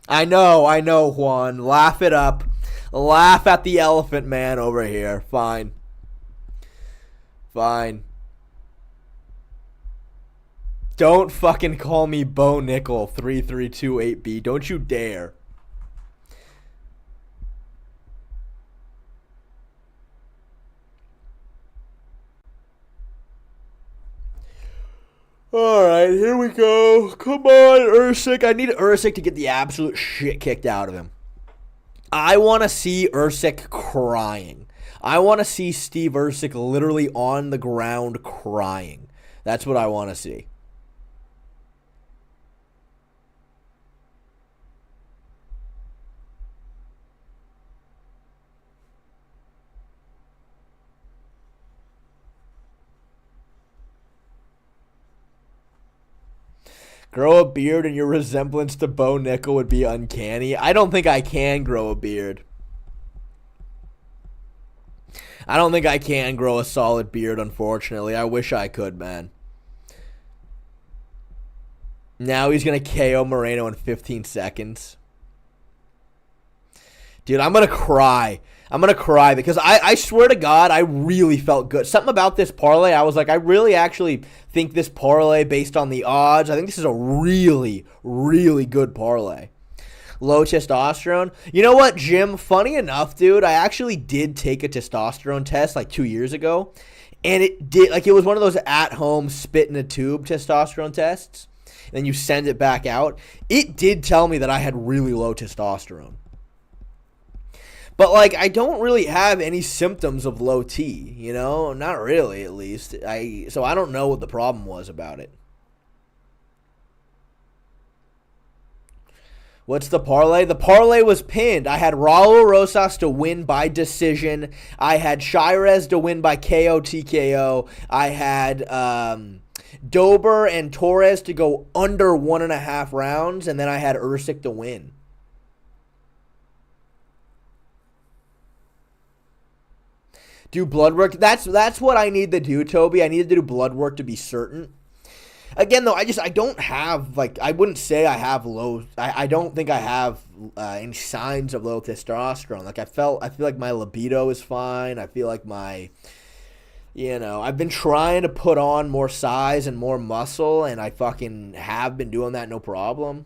I know, Juan. Laugh it up. Laugh at the elephant man over here. Fine. Don't fucking call me Bo Nickel 3328B. Don't you dare. Alright, here we go. Come on, Erceg. I need Erceg to get the absolute shit kicked out of him. I want to see Erceg crying. I want to see Steve Erceg literally on the ground crying. That's what I want to see. Grow a beard and your resemblance to Bo Nickel would be uncanny. I don't think I can grow a beard. I don't think I can grow a solid beard, unfortunately. I wish I could, man. Now he's going to KO Moreno in 15 seconds. Dude, I'm going to cry. I'm going to cry because I swear to God, I really felt good. Something about this parlay, I was like, I really actually think this parlay based on the odds, I think this is a really, really good parlay. Low testosterone. You know what, Jim? Funny enough, dude, I actually did take a testosterone test like 2 years ago. And it did, like, it was one of those at-home spit in a tube testosterone tests. And then you send it back out. It did tell me that I had really low testosterone. But, like, I don't really have any symptoms of low T, you know? Not really, at least. So I don't know what the problem was about it. What's the parlay? The parlay was pinned. I had Raul Rosas to win by decision. I had Shirez to win by KO TKO. I had Dober and Torres to go under 1.5 rounds. And then I had Erceg to win. Do blood work. That's what I need to do, Toby. I needed to do blood work to be certain. Again, though, I don't have, like, I wouldn't say I have low, I don't think I have any signs of low testosterone. Like, I feel like my libido is fine. I feel like my, you know, I've been trying to put on more size and more muscle, and I fucking have been doing that no problem.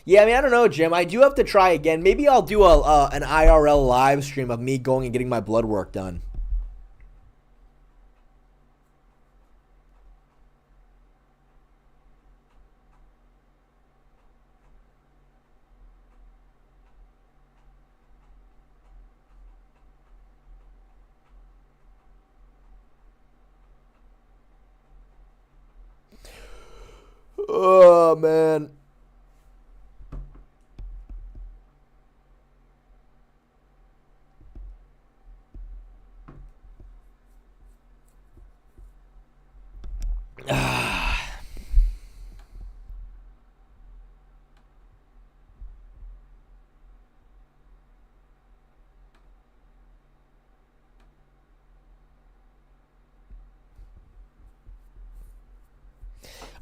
Yeah, I mean, I don't know, Jim. I do have to try again. Maybe I'll do an IRL live stream of me going and getting my blood work done. Oh, man.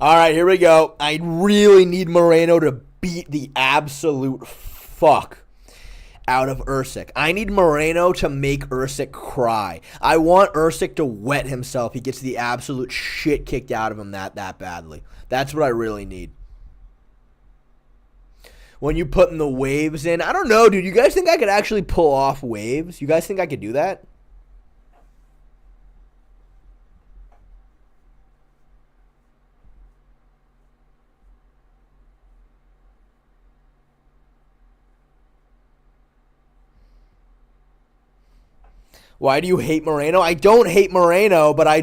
All right, here we go. I really need Moreno to beat the absolute fuck out of Erceg. I need Moreno to make Erceg cry. I want Erceg to wet himself. He gets the absolute shit kicked out of him that badly. That's what I really need. When you putting the waves in, I don't know, dude. You guys think I could actually pull off waves? You guys think I could do that? Why do you hate Moreno? I don't hate Moreno, but I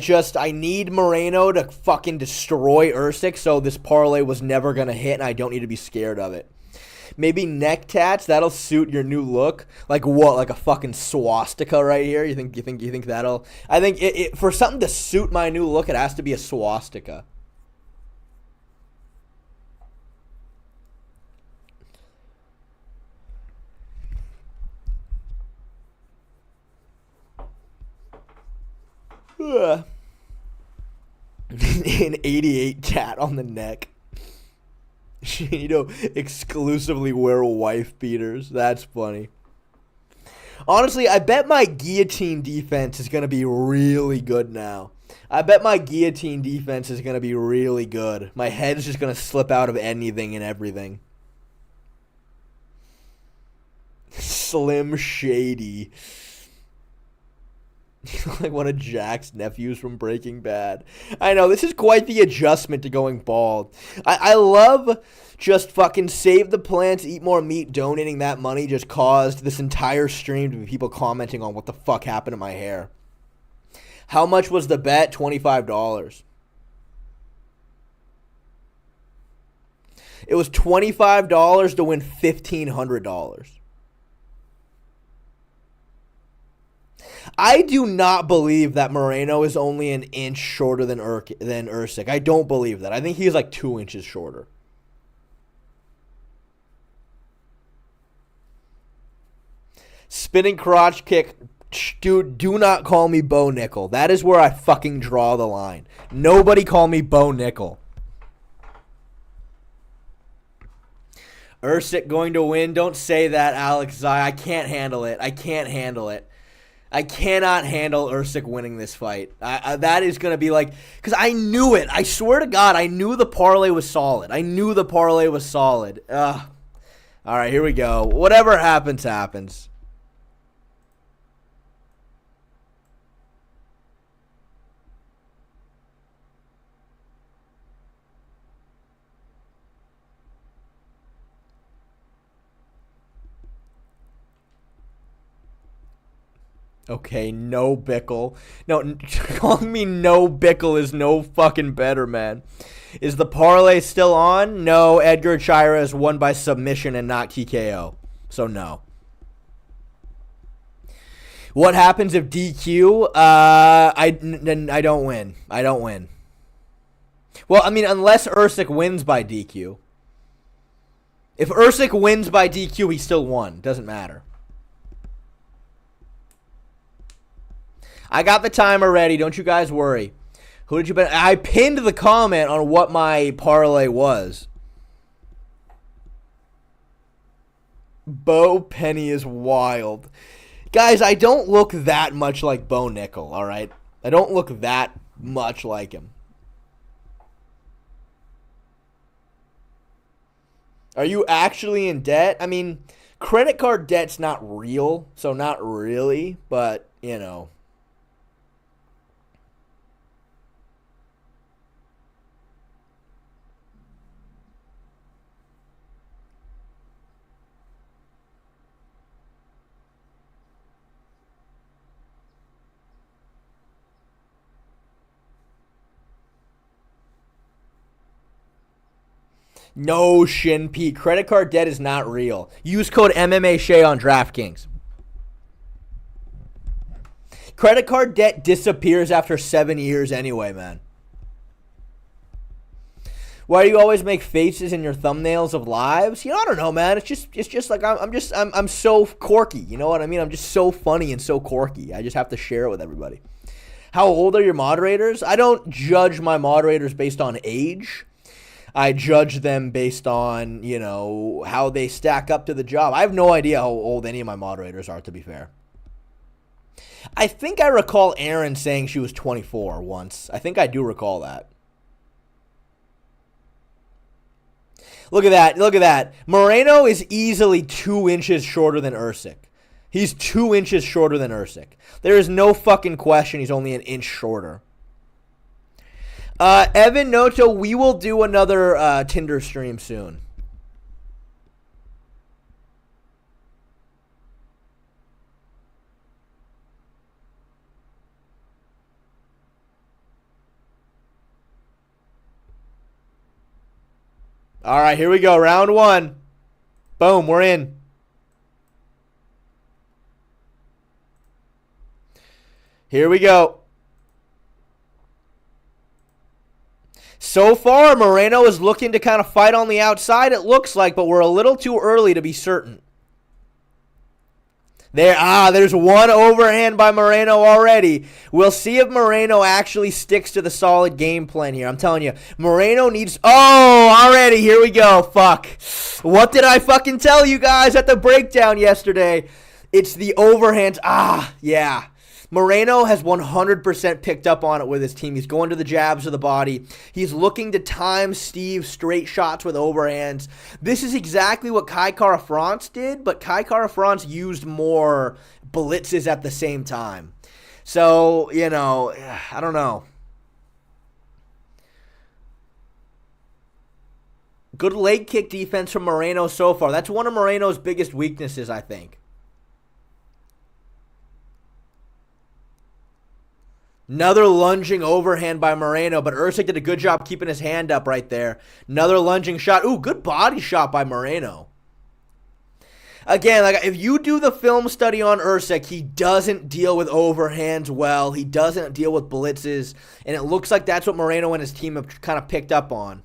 need Moreno to fucking destroy Erceg, so this parlay was never going to hit, and I don't need to be scared of it. Maybe neck tats, that'll suit your new look. Like what? Like a fucking swastika right here? You think that'll... I think for something to suit my new look, it has to be a swastika. An 88 tat on the neck. You know, exclusively wear wife beaters. That's funny. Honestly, I bet my guillotine defense is going to be really good now. I bet my guillotine defense is going to be really good. My head's just going to slip out of anything and everything. Slim Shady. Like one of Jack's nephews from Breaking Bad. I know, this is quite the adjustment to going bald. I love just fucking save the plants, eat more meat, donating that money just caused this entire stream to be people commenting on what the fuck happened to my hair. How much was the bet? $25. It was $25 to win $1,500. I do not believe that Moreno is only an inch shorter than Erceg. I don't believe that. I think he's like 2 inches shorter. Spinning crotch kick. Dude, do not call me Bo Nickel. That is where I fucking draw the line. Nobody call me Bo Nickel. Erceg going to win. Don't say that, Alex Zai. I can't handle it. I can't handle it. I cannot handle Erceg winning this fight. That is going to be like... Because I knew it. I swear to God, I knew the parlay was solid. I knew the parlay was solid. All right, here we go. Whatever happens, happens. Okay, no Bickle. No, calling me no Bickle is no fucking better, man. Is the parlay still on? No, Edgar Chira is won by submission and not TKO. So no. What happens if DQ? I don't win. I don't win. Well, I mean, unless Erceg wins by DQ. If Erceg wins by DQ, he still won. Doesn't matter. I got the timer ready. Don't you guys worry. Who did you bet? I pinned the comment on what my parlay was. Bo Penny is wild. Guys, I don't look that much like Bo Nickel, all right? I don't look that much like him. Are you actually in debt? I mean, credit card debt's not real, so not really, but, you know. No, Shin Pete. Credit card debt is not real. Use code MMA Shay on DraftKings. Credit card debt disappears after 7 years anyway, man. Why do you always make faces in your thumbnails of lives? I don't know, man. It's just like I'm so quirky. You know what I mean? I'm just so funny and so quirky. I just have to share it with everybody. How old are your moderators? I don't judge my moderators based on age. I judge them based on, how they stack up to the job. I have no idea how old any of my moderators are, to be fair. I think I recall Erin saying she was 24 once. I think I do recall that. Look at that. Look at that. Moreno is easily 2 inches shorter than Erceg. He's 2 inches shorter than Erceg. There is no fucking question he's only an inch shorter. Evan Noto, we will do another Tinder stream soon. All right, here we go. Round 1. Boom, we're in. Here we go. So far, Moreno is looking to kind of fight on the outside, it looks like, but we're a little too early to be certain. There's one overhand by Moreno already. We'll see if Moreno actually sticks to the solid game plan here. I'm telling you, Moreno needs... Oh, already, here we go. Fuck. What did I fucking tell you guys at the breakdown yesterday? It's the overhands. Yeah. Moreno has 100% picked up on it with his team. He's going to the jabs of the body. He's looking to time Steve straight shots with overhands. This is exactly what Kai Kara-France did, but Kai Kara-France used more blitzes at the same time. So, I don't know. Good leg kick defense from Moreno so far. That's one of Moreno's biggest weaknesses, I think. Another lunging overhand by Moreno, but Erceg did a good job keeping his hand up right there. Another lunging shot. Ooh, good body shot by Moreno. Again, if you do the film study on Erceg, he doesn't deal with overhands well. He doesn't deal with blitzes, and it looks like that's what Moreno and his team have kind of picked up on.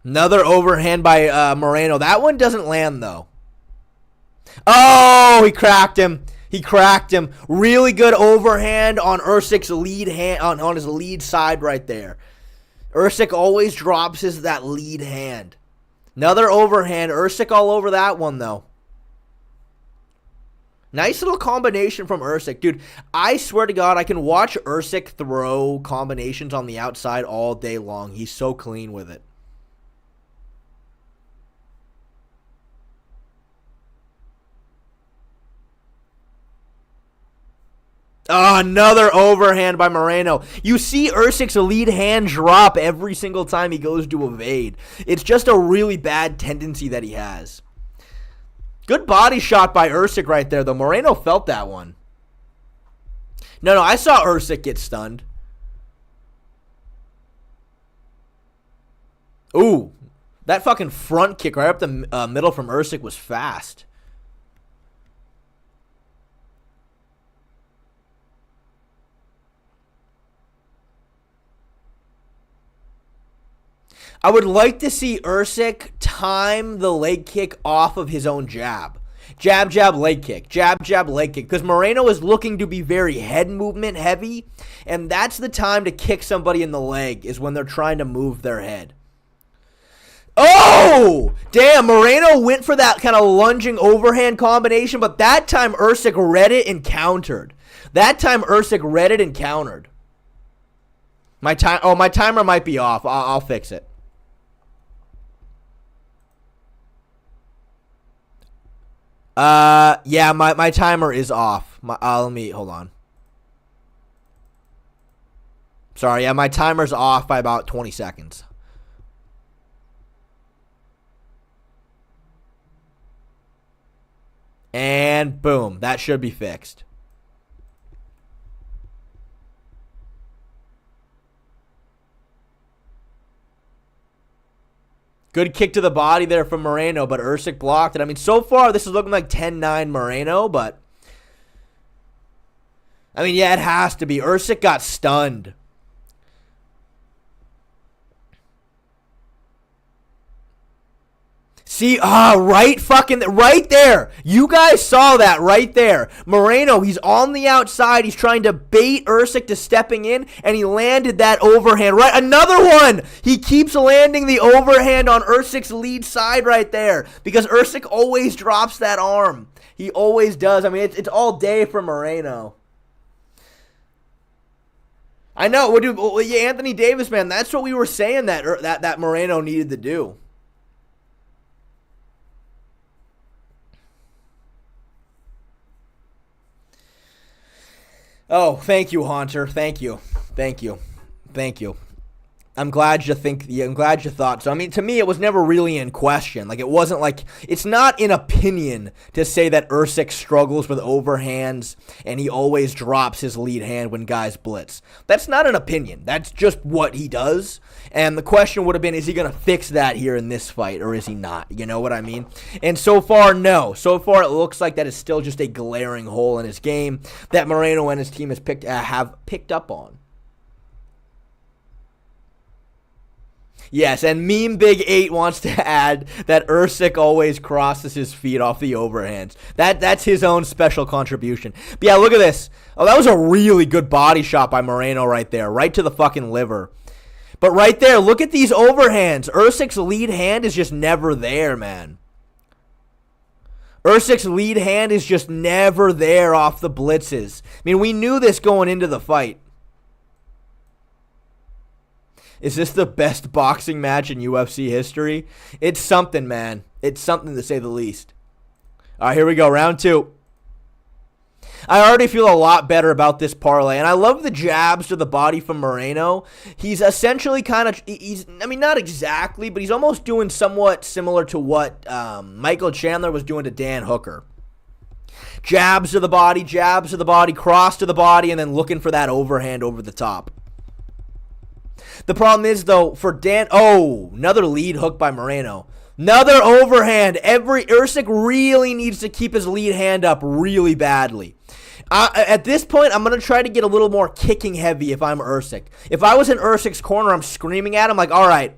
Another overhand by Moreno. That one doesn't land, though. Oh, he cracked him. He cracked him. Really good overhand on Erceg's lead hand, on his lead side right there. Erceg always drops that lead hand. Another overhand. Erceg all over that one, though. Nice little combination from Erceg. Dude, I swear to God, I can watch Erceg throw combinations on the outside all day long. He's so clean with it. Oh, another overhand by Moreno. You see Erceg's lead hand drop every single time he goes to evade. It's just a really bad tendency that he has. Good body shot by Erceg right there, though. Moreno felt that one. No, I saw Erceg get stunned. Ooh, that fucking front kick right up the middle from Erceg was fast. I would like to see Erceg time the leg kick off of his own jab. Jab, jab, leg kick. Jab, jab, leg kick. Because Moreno is looking to be very head movement heavy, and that's the time to kick somebody in the leg, is when they're trying to move their head. Oh! Damn, Moreno went for that kind of lunging overhand combination, but that time Erceg read it and countered. That time Erceg read it and countered. My timer might be off. I'll fix it. Yeah, my timer is off. Let me, hold on. Sorry, yeah, my timer's off by about 20 seconds. And boom, that should be fixed. Good kick to the body there from Moreno, but Erceg blocked it. I mean, so far, this is looking like 10-9 Moreno, but... I mean, yeah, it has to be. Erceg got stunned. See, right there. You guys saw that right there. Moreno, he's on the outside. He's trying to bait Erceg to stepping in, and he landed that overhand. Right, another one. He keeps landing the overhand on Erceg's lead side right there because Erceg always drops that arm. He always does. I mean, it's all day for Moreno. I know. Anthony Davis, man, that's what we were saying that Moreno needed to do. Oh, thank you, Haunter. Thank you. I'm glad you thought so. I mean, to me, it was never really in question. Like, it wasn't like, it's not an opinion to say that Erceg struggles with overhands and he always drops his lead hand when guys blitz. That's not an opinion. That's just what he does. And the question would have been, is he going to fix that here in this fight or is he not? You know what I mean? And so far, no. So far, it looks like that is still just a glaring hole in his game that Moreno and his team have picked up on. Yes, and Meme Big 8 wants to add that Erceg always crosses his feet off the overhands. That's his own special contribution. But yeah, look at this. Oh, that was a really good body shot by Moreno right there, right to the fucking liver. But right there, look at these overhands. Erceg's lead hand is just never there, man. Erceg's lead hand is just never there off the blitzes. I mean, we knew this going into the fight. Is this the best boxing match in UFC history? It's something, man. It's something to say the least. All right, here we go. Round 2. I already feel a lot better about this parlay, and I love the jabs to the body from Moreno. He's essentially not exactly, but he's almost doing somewhat similar to what Michael Chandler was doing to Dan Hooker. Jabs to the body, cross to the body, and then looking for that overhand over the top. The problem is, though, for Dan... Oh, another lead hook by Moreno. Another overhand. Erceg really needs to keep his lead hand up really badly. At this point, I'm going to try to get a little more kicking heavy if I'm Erceg. If I was in Erceg's corner, I'm screaming at him like, all right,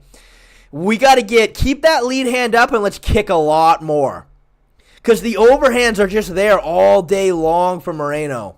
we got to keep that lead hand up and let's kick a lot more. Because the overhands are just there all day long for Moreno.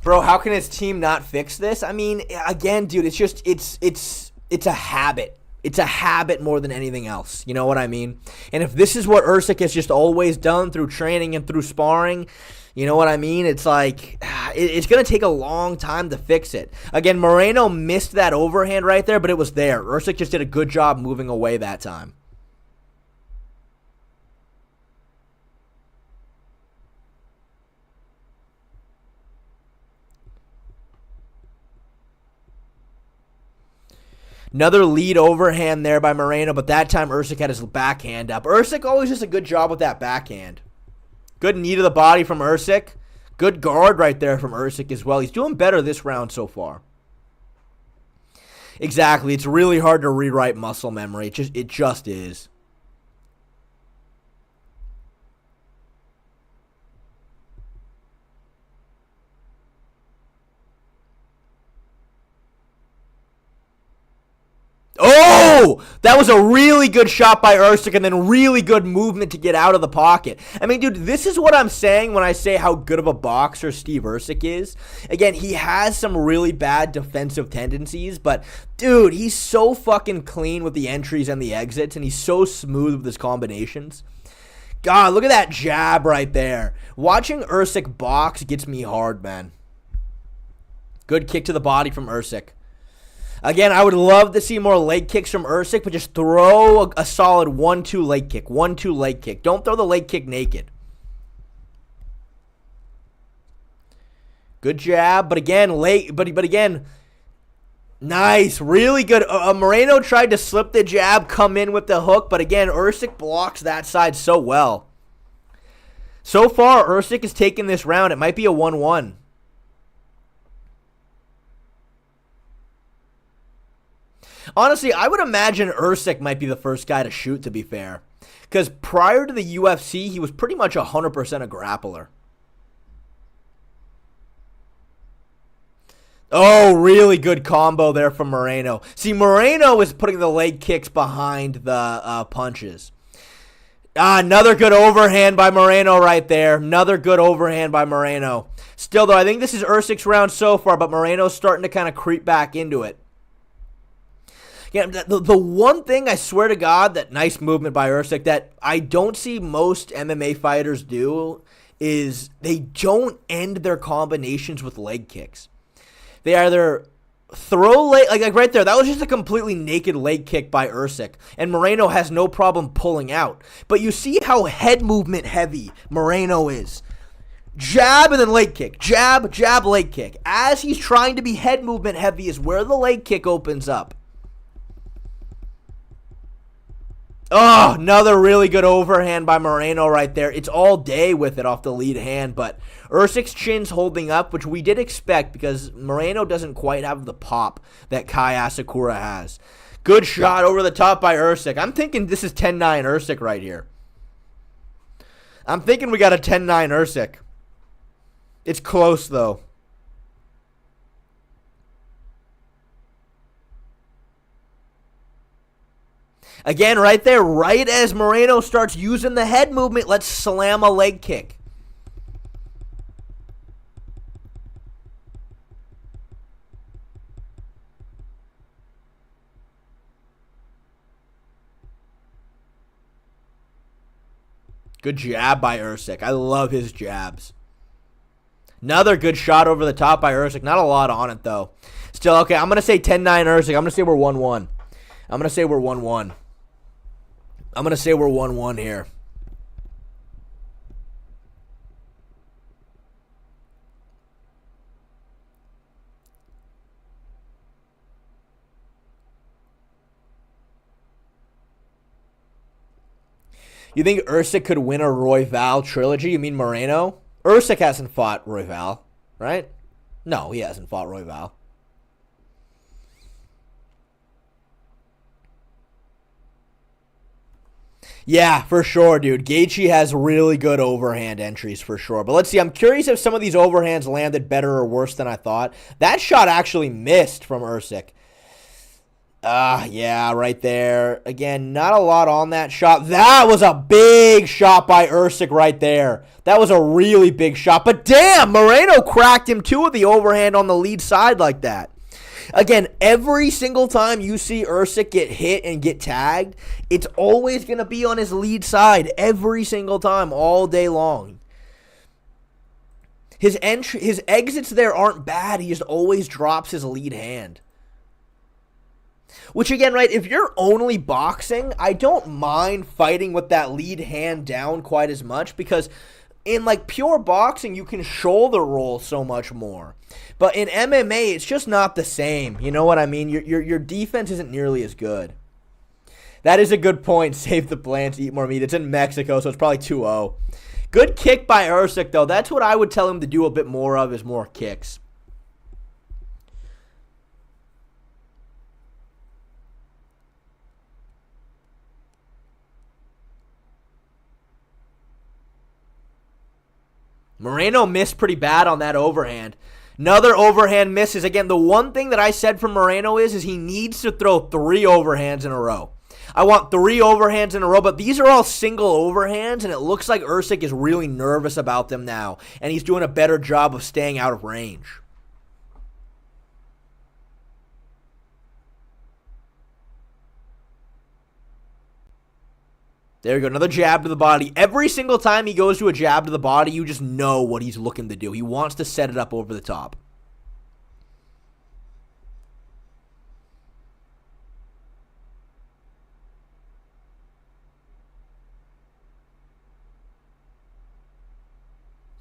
Bro, how can his team not fix this? I mean, again, dude, it's a habit. It's a habit more than anything else. You know what I mean? And if this is what Erceg has just always done through training and through sparring, you know what I mean? It's like, it's going to take a long time to fix it. Again, Moreno missed that overhand right there, but it was there. Erceg just did a good job moving away that time. Another lead overhand there by Moreno, but that time Erceg had his backhand up. Erceg always does a good job with that backhand. Good knee to the body from Erceg. Good guard right there from Erceg as well. He's doing better this round so far. Exactly. It's really hard to rewrite muscle memory. It just is. Oh, that was a really good shot by Erceg and then really good movement to get out of the pocket. I mean, dude, this is what I'm saying when I say how good of a boxer Steve Erceg is. Again, he has some really bad defensive tendencies, but dude, he's so fucking clean with the entries and the exits, and he's so smooth with his combinations. God, look at that jab right there. Watching Erceg box gets me hard, man. Good kick to the body from Erceg. Again, I would love to see more leg kicks from Erceg, but just throw a solid 1-2 leg kick. 1-2 leg kick. Don't throw the leg kick naked. Good jab, but again, Nice. Really good. Moreno tried to slip the jab, come in with the hook, but again, Erceg blocks that side so well. So far, Erceg has taken this round. It might be a 1-1. Honestly, I would imagine Erceg might be the first guy to shoot, to be fair. Because prior to the UFC, he was pretty much 100% a grappler. Oh, really good combo there from Moreno. See, Moreno is putting the leg kicks behind the punches. Another good overhand by Moreno right there. Another good overhand by Moreno. Still, though, I think this is Erceg's round so far, but Moreno's starting to kind of creep back into it. Yeah, the one thing, I swear to God, that nice movement by Erceg that I don't see most MMA fighters do is they don't end their combinations with leg kicks. They either throw leg, like right there, that was just a completely naked leg kick by Erceg, and Moreno has no problem pulling out. But you see how head movement heavy Moreno is. Jab and then leg kick. Jab, jab, leg kick. As he's trying to be head movement heavy is where the leg kick opens up. Oh, another really good overhand by Moreno right there. It's all day with it off the lead hand, but Erceg's chin's holding up, which we did expect because Moreno doesn't quite have the pop that Kai Asakura has. Good shot over the top by Erceg. I'm thinking this is 10-9 Erceg right here. I'm thinking we got a 10-9 Erceg. It's close, though. Again, right there, right as Moreno starts using the head movement, let's slam a leg kick. Good jab by Erceg. I love his jabs. Another good shot over the top by Erceg. Not a lot on it, though. Still, okay, I'm going to say 10-9 Erceg. I'm going to say we're 1-1. I'm going to say we're 1-1. I'm going to say we're 1-1 here. You think Erceg could win a Royval trilogy? You mean Moreno? Erceg hasn't fought Royval, right? No, he hasn't fought Royval. Yeah, for sure, dude. Gaethje has really good overhand entries for sure. But let's see. I'm curious if some of these overhands landed better or worse than I thought. That shot actually missed from Erceg. Yeah, right there. Again, not a lot on that shot. That was a big shot by Erceg right there. That was a really big shot. But damn, Moreno cracked him too with the overhand on the lead side like that. Again, every single time you see Erceg get hit and get tagged, it's always going to be on his lead side. Every single time, all day long. His exits there aren't bad. He just always drops his lead hand. Which again, right, if you're only boxing, I don't mind fighting with that lead hand down quite as much because in like pure boxing, you can shoulder roll so much more. But in MMA, it's just not the same. You know what I mean? Your defense isn't nearly as good. That is a good point. Save the plants, eat more meat. It's in Mexico, so it's probably 2-0. Good kick by Erceg, though. That's what I would tell him to do a bit more of, is more kicks. Moreno missed pretty bad on that overhand. Another overhand misses. Again, the one thing that I said from Moreno is he needs to throw 3 overhands in a row. I want 3 overhands in a row, but these are all single overhands, and it looks like Erceg is really nervous about them now, and he's doing a better job of staying out of range. There you go, another jab to the body. Every single time he goes to a jab to the body, you just know what he's looking to do. He wants to set it up over the top.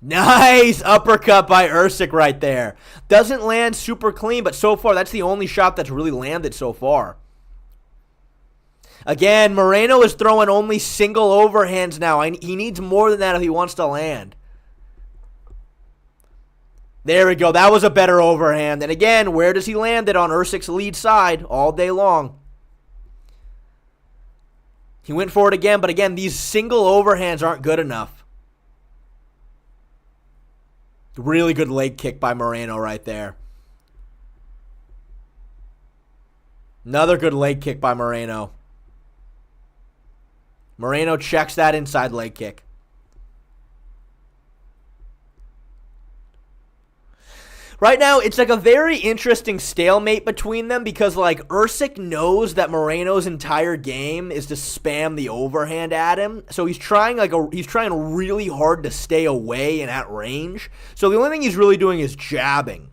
Nice uppercut by Erceg right there. Doesn't land super clean, but so far, that's the only shot that's really landed so far. Again, Moreno is throwing only single overhands now. He needs more than that if he wants to land. There we go. That was a better overhand. And again, where does he land it? On Erceg's lead side all day long. He went for it again, but again, these single overhands aren't good enough. Really good leg kick by Moreno right there. Another good leg kick by Moreno. Moreno checks that inside leg kick. Right now, it's like a very interesting stalemate between them because, like, Erceg knows that Moreno's entire game is to spam the overhand at him. So he's trying really hard to stay away and at range. So the only thing he's really doing is jabbing.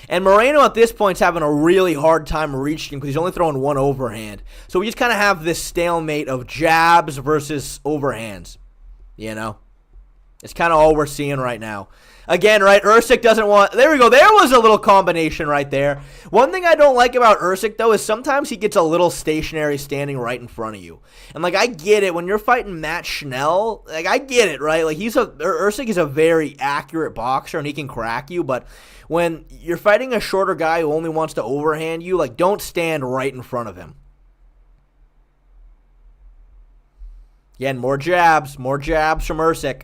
And Moreno at this point is having a really hard time reaching him because he's only throwing one overhand. So we just kind of have this stalemate of jabs versus overhands. You know? It's kind of all we're seeing right now. Again, right, Erceg doesn't want... There we go. There was a little combination right there. One thing I don't like about Erceg, though, is sometimes he gets a little stationary standing right in front of you. And, like, I get it. When you're fighting Matt Schnell, like, I get it, right? Like, Erceg is a very accurate boxer, and he can crack you. But when you're fighting a shorter guy who only wants to overhand you, like, don't stand right in front of him. Again, more jabs from Erceg.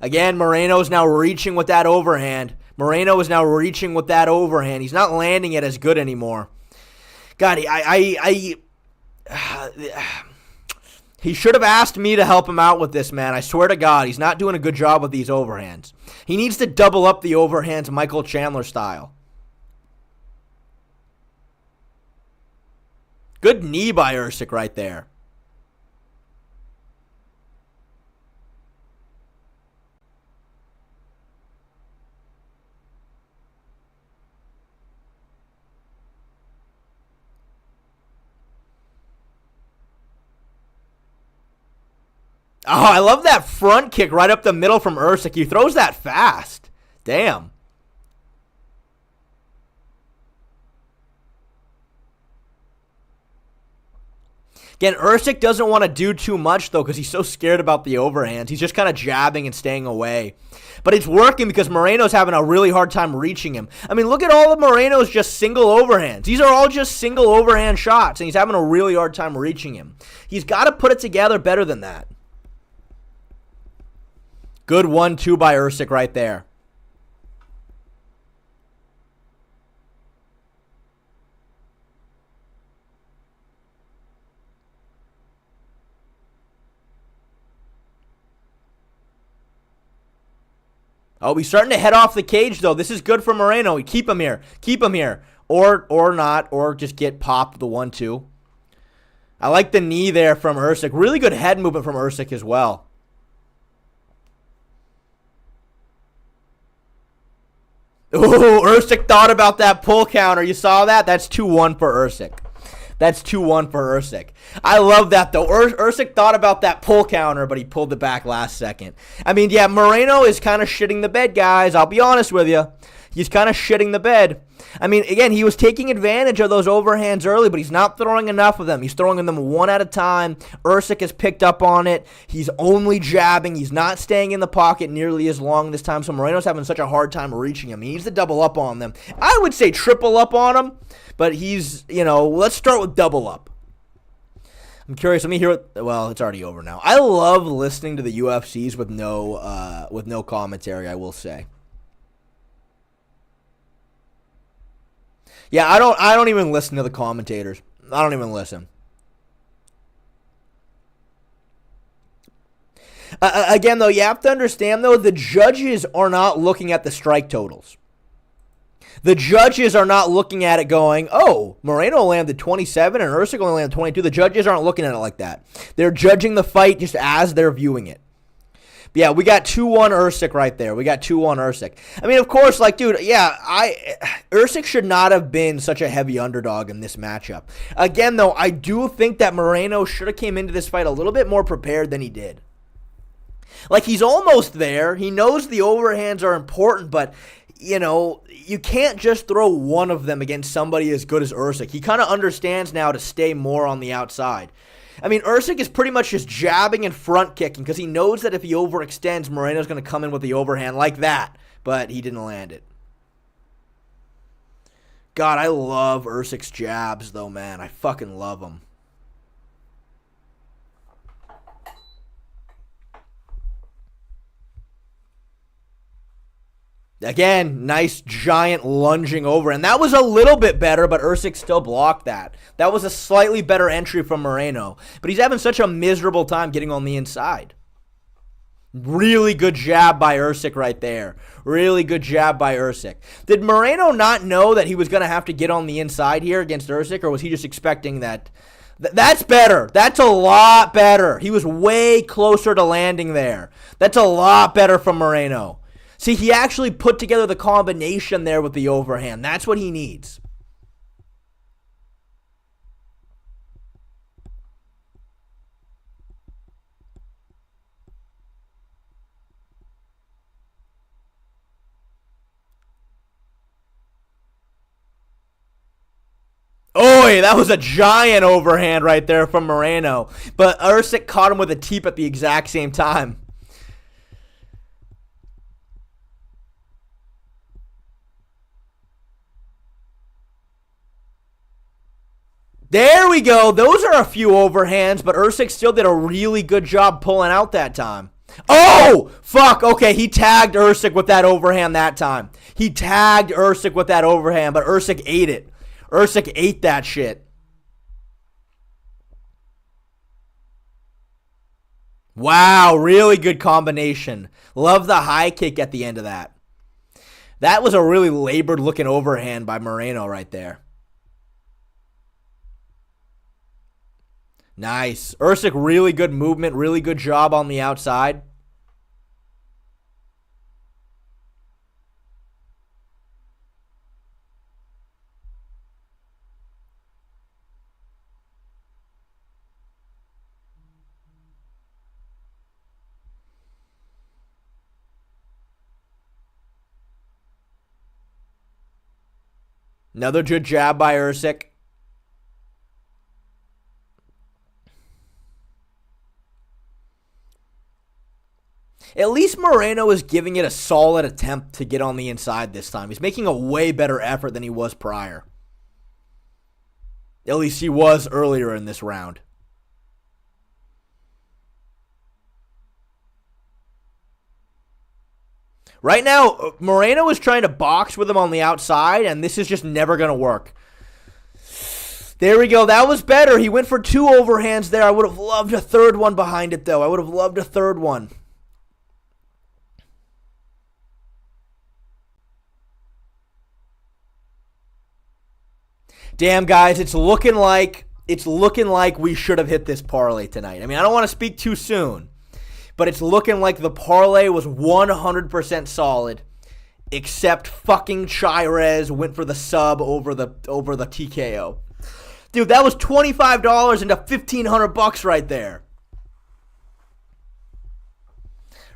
Again, Moreno's now reaching with that overhand. He's not landing it as good anymore. God, he should have asked me to help him out with this, man. I swear to God, he's not doing a good job with these overhands. He needs to double up the overhands Michael Chandler style. Good knee by Erceg right there. Oh, I love that front kick right up the middle from Erceg. He throws that fast. Damn. Again, Erceg doesn't want to do too much, though, because he's so scared about the overhands. He's just kind of jabbing and staying away. But it's working because Moreno's having a really hard time reaching him. I mean, look at all of Moreno's just single overhands. These are all just single overhand shots, and he's having a really hard time reaching him. He's got to put it together better than that. Good 1-2 by Erceg right there. Oh, he's starting to head off the cage, though. This is good for Moreno. Keep him here. Or not, or just get popped the 1-2. I like the knee there from Erceg. Really good head movement from Erceg as well. Ooh, Erceg thought about that pull counter. You saw that? That's 2-1 for Erceg. I love that, though. Erceg thought about that pull counter, but he pulled it back last second. I mean, yeah, Moreno is kind of shitting the bed, guys. I'll be honest with you. He's kind of shitting the bed. I mean, again, he was taking advantage of those overhands early, but he's not throwing enough of them. He's throwing them one at a time. Erceg has picked up on it. He's only jabbing. He's not staying in the pocket nearly as long this time, so Moreno's having such a hard time reaching him. He needs to double up on them. I would say triple up on him, but he's, let's start with double up. I'm curious. Let me hear what... Well, it's already over now. I love listening to the UFCs with no commentary, I will say. Yeah, I don't even listen to the commentators. I don't even listen. Again, though, you have to understand, though, the judges are not looking at the strike totals. The judges are not looking at it going, oh, Moreno landed 27 and Erceg only landed 22. The judges aren't looking at it like that. They're judging the fight just as they're viewing it. But yeah, we got 2-1 Erceg right there. I mean, of course, Erceg should not have been such a heavy underdog in this matchup. Again, though, I do think that Moreno should have came into this fight a little bit more prepared than he did. Like, he's almost there. He knows the overhands are important, but, you know, you can't just throw one of them against somebody as good as Erceg. He kind of understands now to stay more on the outside. I mean, Erceg is pretty much just jabbing and front kicking because he knows that if he overextends, Moreno's going to come in with the overhand like that, but he didn't land it. God, I love Erceg's jabs, though, man. I fucking love them. Again, nice giant lunging over. And that was a little bit better, but Erceg still blocked that. That was a slightly better entry from Moreno. But he's having such a miserable time getting on the inside. Really good jab by Erceg right there. Really good jab by Erceg. Did Moreno not know that he was going to have to get on the inside here against Erceg, or was he just expecting that? That's better. That's a lot better. He was way closer to landing there. That's a lot better from Moreno. See, he actually put together the combination there with the overhand. That's what he needs. Oi, that was a giant overhand right there from Moreno. But Erceg caught him with a teep at the exact same time. There we go. Those are a few overhands, but Erceg still did a really good job pulling out that time. Oh, fuck. Okay, he tagged Erceg with that overhand that time. He tagged Erceg with that overhand, but Erceg ate it. Erceg ate that shit. Wow, really good combination. Love the high kick at the end of that. That was a really labored looking overhand by Moreno right there. Nice. Erceg, really good movement, really good job on the outside. Another good jab by Erceg. At least Moreno is giving it a solid attempt to get on the inside this time. He's making a way better effort than he was prior. At least he was earlier in this round. Right now, Moreno is trying to box with him on the outside, and this is just never going to work. There we go. That was better. He went for two overhands there. I would have loved a third one behind it, though. I would have loved a third one. Damn, guys, it's looking like we should have hit this parlay tonight. I mean, I don't want to speak too soon, but it's looking like the parlay was 100% solid, except fucking Chirez went for the sub over the TKO. Dude, that was $25 into $1,500 right there.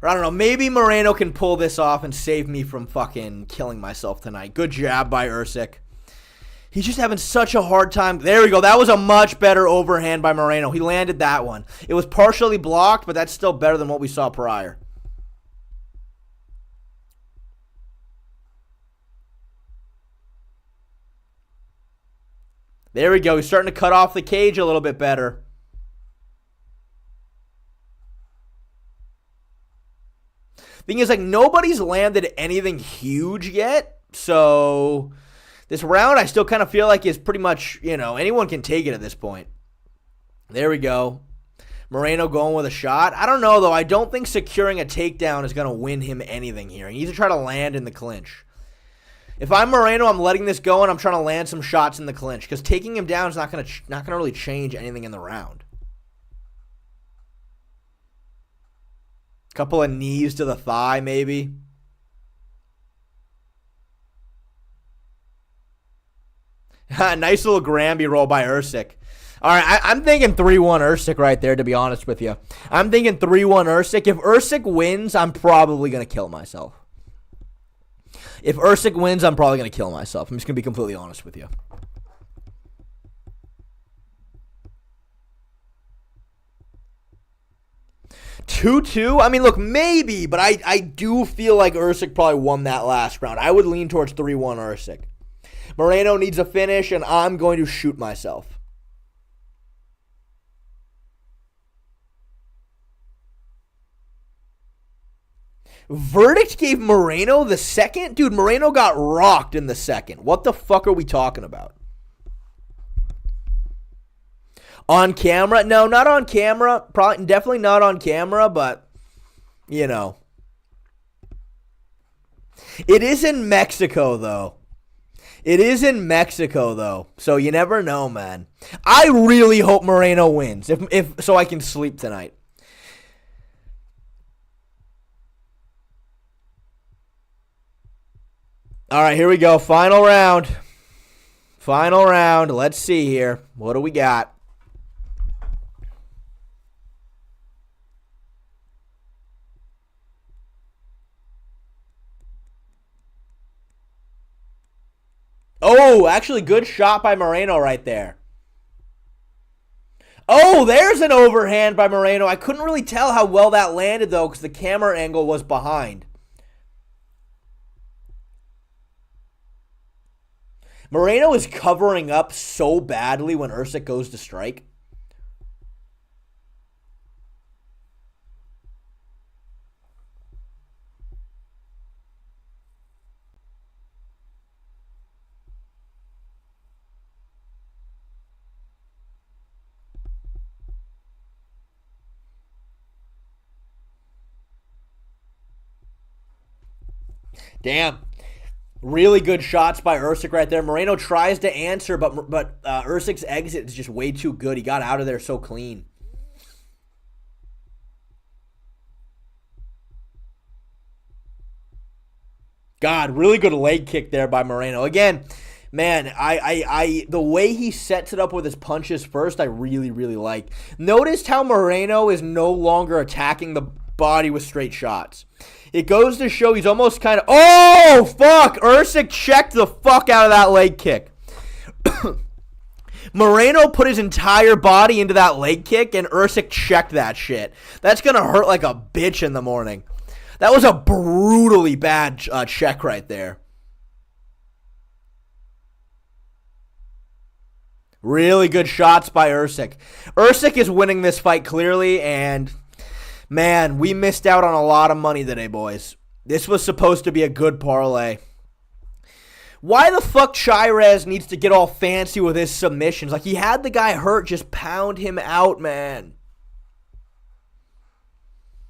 Or I don't know, maybe Moreno can pull this off and save me from fucking killing myself tonight. Good jab by Erceg. He's just having such a hard time. There we go. That was a much better overhand by Moreno. He landed that one. It was partially blocked, but that's still better than what we saw prior. There we go. He's starting to cut off the cage a little bit better. Thing is, like, nobody's landed anything huge yet, so this round, I still kind of feel like is pretty much, you know, anyone can take it at this point. There we go. Moreno going with a shot. I don't know, though. I don't think securing a takedown is going to win him anything here. He needs to try to land in the clinch. If I'm Moreno, I'm letting this go, and I'm trying to land some shots in the clinch, because taking him down is not going to really change anything in the round. Couple of knees to the thigh, maybe. Nice little Granby roll by Erceg. All right, I'm thinking 3-1 Erceg right there, to be honest with you. I'm thinking 3-1 Erceg. If Erceg wins, I'm probably going to kill myself. If Erceg wins, I'm probably going to kill myself. I'm just going to be completely honest with you. Two. I mean, look, maybe, but I do feel like Erceg probably won that last round. I would lean towards 3-1 Erceg. Moreno needs a finish, and I'm going to shoot myself. Verdict gave Moreno the second? Dude, Moreno got rocked in the second. What the fuck are we talking about? On camera? No, not on camera. Probably, definitely not on camera, but, you know. It is in Mexico, though. It is in Mexico, though. So you never know, man. I really hope Moreno wins, if so I can sleep tonight. All right, here we go. Final round. Final round. Let's see here. What do we got? Oh, actually, good shot by Moreno right there. Oh, there's an overhand by Moreno. I couldn't really tell how well that landed, though, because the camera angle was behind. Moreno is covering up so badly when Erceg goes to strike. Damn. Really good shots by Erceg right there. Moreno tries to answer, but Erceg's exit is just way too good. He got out of there so clean. God, really good leg kick there by Moreno. Again, man, the way he sets it up with his punches first, I really, really like. Notice how Moreno is no longer attacking the body with straight shots. It goes to show he's almost kind of... Oh, fuck! Erceg checked the fuck out of that leg kick. Moreno put his entire body into that leg kick, and Erceg checked that shit. That's going to hurt like a bitch in the morning. That was a brutally bad check right there. Really good shots by Erceg. Erceg is winning this fight clearly, and... Man, we missed out on a lot of money today, boys. This was supposed to be a good parlay. Why the fuck Chirez needs to get all fancy with his submissions? Like, he had the guy hurt. Just pound him out, man.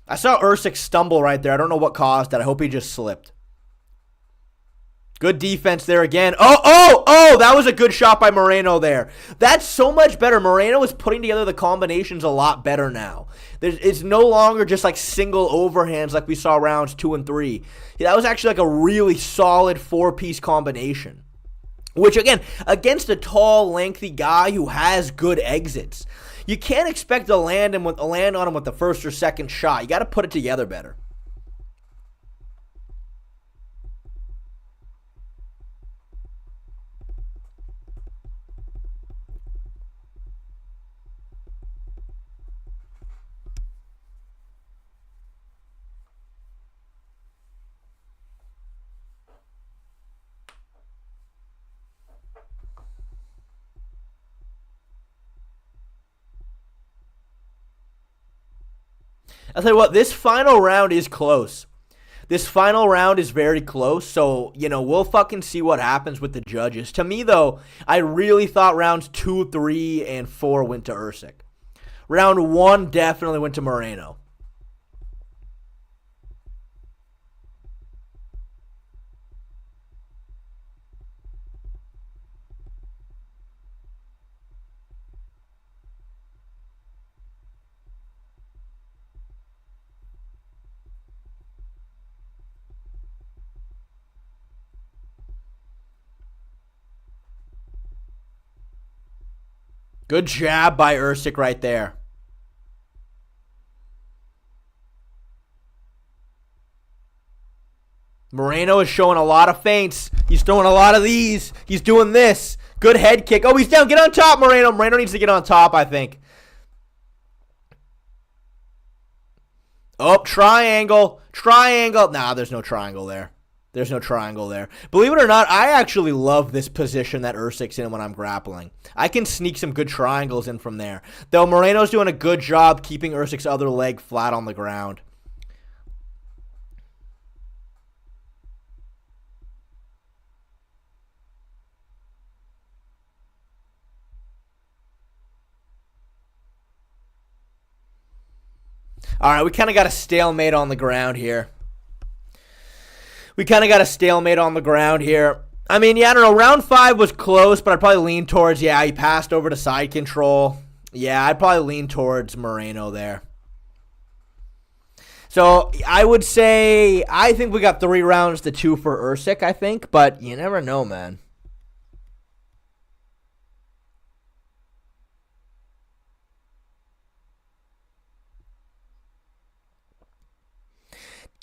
I saw Erceg stumble right there. I don't know what caused that. I hope he just slipped. Good defense there again. Oh, that was a good shot by Moreno there. That's so much better. Moreno is putting together the combinations a lot better now. It's no longer just like single overhands like we saw rounds 2 and 3. That was actually like a really solid 4-piece combination. Which, again, against a tall, lengthy guy who has good exits, you can't expect to land on him with the first or second shot. You got to put it together better. I'll tell you what, this final round is close. This final round is very close, so, we'll fucking see what happens with the judges. To me, though, I really thought rounds 2, 3, and 4 went to Erceg. Round 1 definitely went to Moreno. Good jab by Erceg right there. Moreno is showing a lot of feints. He's throwing a lot of these. He's doing this. Good head kick. Oh, he's down. Get on top, Moreno. Moreno needs to get on top, I think. Oh, triangle. Triangle. Nah, there's no triangle there. There's no triangle there. Believe it or not, I actually love this position that Erceg's in when I'm grappling. I can sneak some good triangles in from there. Though Moreno's doing a good job keeping Erceg's other leg flat on the ground. All right, we kind of got a stalemate on the ground here. I mean, yeah, I don't know. Round 5 was close, but I'd probably lean towards, yeah, he passed over to side control. Yeah, I'd probably lean towards Moreno there. So I would say, I think we got 3 rounds to 2 for Erceg, I think. But you never know, man.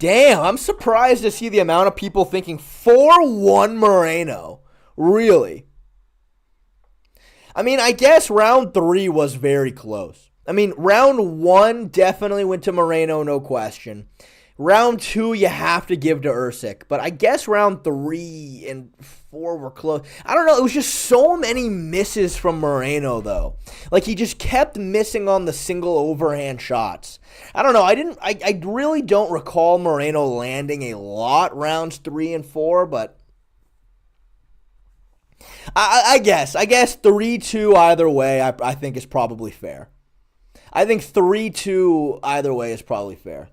Damn, I'm surprised to see the amount of people thinking 4-1 Moreno. Really? I mean, I guess round 3 was very close. I mean, round 1 definitely went to Moreno, no question. Round 2, you have to give to Erceg. But I guess round 3 and 4 were close. I don't know. It was just so many misses from Moreno, though. Like, he just kept missing on the single overhand shots. I don't know. I really don't recall Moreno landing a lot rounds 3 and 4, but I guess 3-2 either way, I think is probably fair. I think 3-2 either way is probably fair.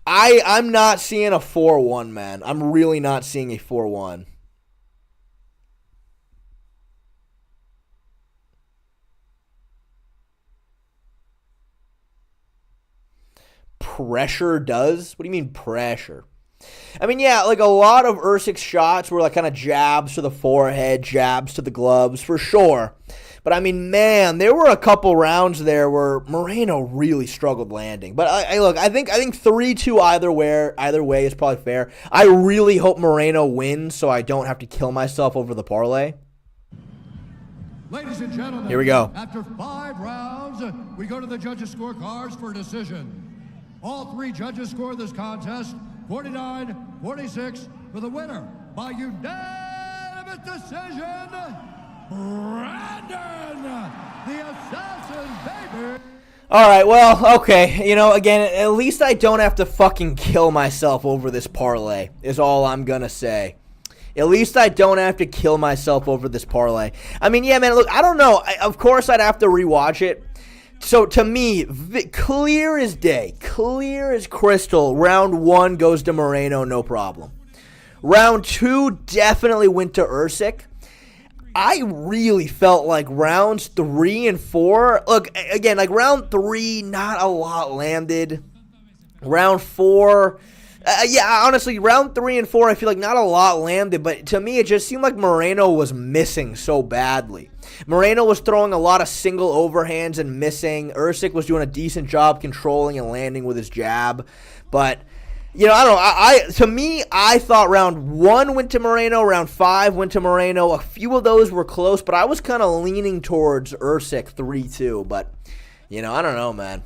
I'm not seeing a 4-1, man. I'm really not seeing a 4-1. Pressure does? What do you mean pressure? I mean, yeah, like a lot of Erceg's shots were like kind of jabs to the forehead, jabs to the gloves, for sure. But I mean, man, there were a couple rounds there where Moreno really struggled landing. But I think 3-2 either way is probably fair. I really hope Moreno wins so I don't have to kill myself over the parlay. Ladies and gentlemen, here we go. After 5 rounds, we go to the judges' scorecards for decision. All 3 judges score this contest 49-46 for the winner by unanimous decision. Brandon, the Assassin, baby. All right, well, okay. You know, again, at least I don't have to fucking kill myself over this parlay is all I'm going to say. At least I don't have to kill myself over this parlay. I mean, yeah, man, look, I don't know. Of course, I'd have to rewatch it. So, to me, clear as day, clear as crystal, round 1 goes to Moreno, no problem. Round 2 definitely went to Erceg. I really felt like rounds 3 and 4, look, again, like round 3, not a lot landed. Round 4, yeah, honestly, round 3 and 4, I feel like not a lot landed, but to me, it just seemed like Moreno was missing so badly. Moreno was throwing a lot of single overhands and missing. Erceg was doing a decent job controlling and landing with his jab, but you know, I don't know. To me, I thought round 1 went to Moreno, round 5 went to Moreno. A few of those were close, but I was kind of leaning towards Erceg 3-2. But, you know, I don't know, man.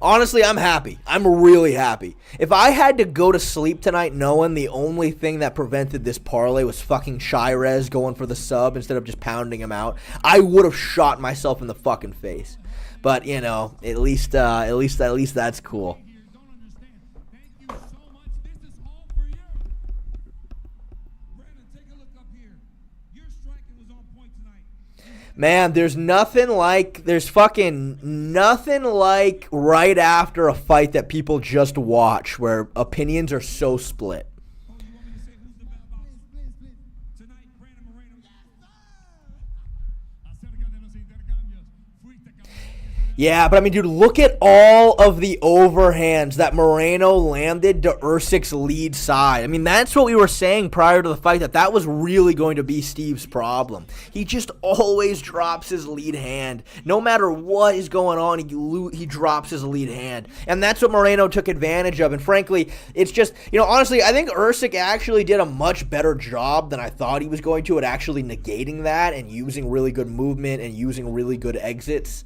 Honestly, I'm happy. I'm really happy. If I had to go to sleep tonight knowing the only thing that prevented this parlay was fucking Shirez going for the sub instead of just pounding him out, I would have shot myself in the fucking face. But, you know, at least that's cool. Man, there's fucking nothing like right after a fight that people just watch where opinions are so split. Yeah, but I mean, dude, look at all of the overhands that Moreno landed to Erceg's lead side. I mean, that's what we were saying prior to the fight, that was really going to be Steve's problem. He just always drops his lead hand. No matter what is going on, he drops his lead hand. And that's what Moreno took advantage of. And frankly, it's just, honestly, I think Erceg actually did a much better job than I thought he was going to at actually negating that and using really good movement and using really good exits.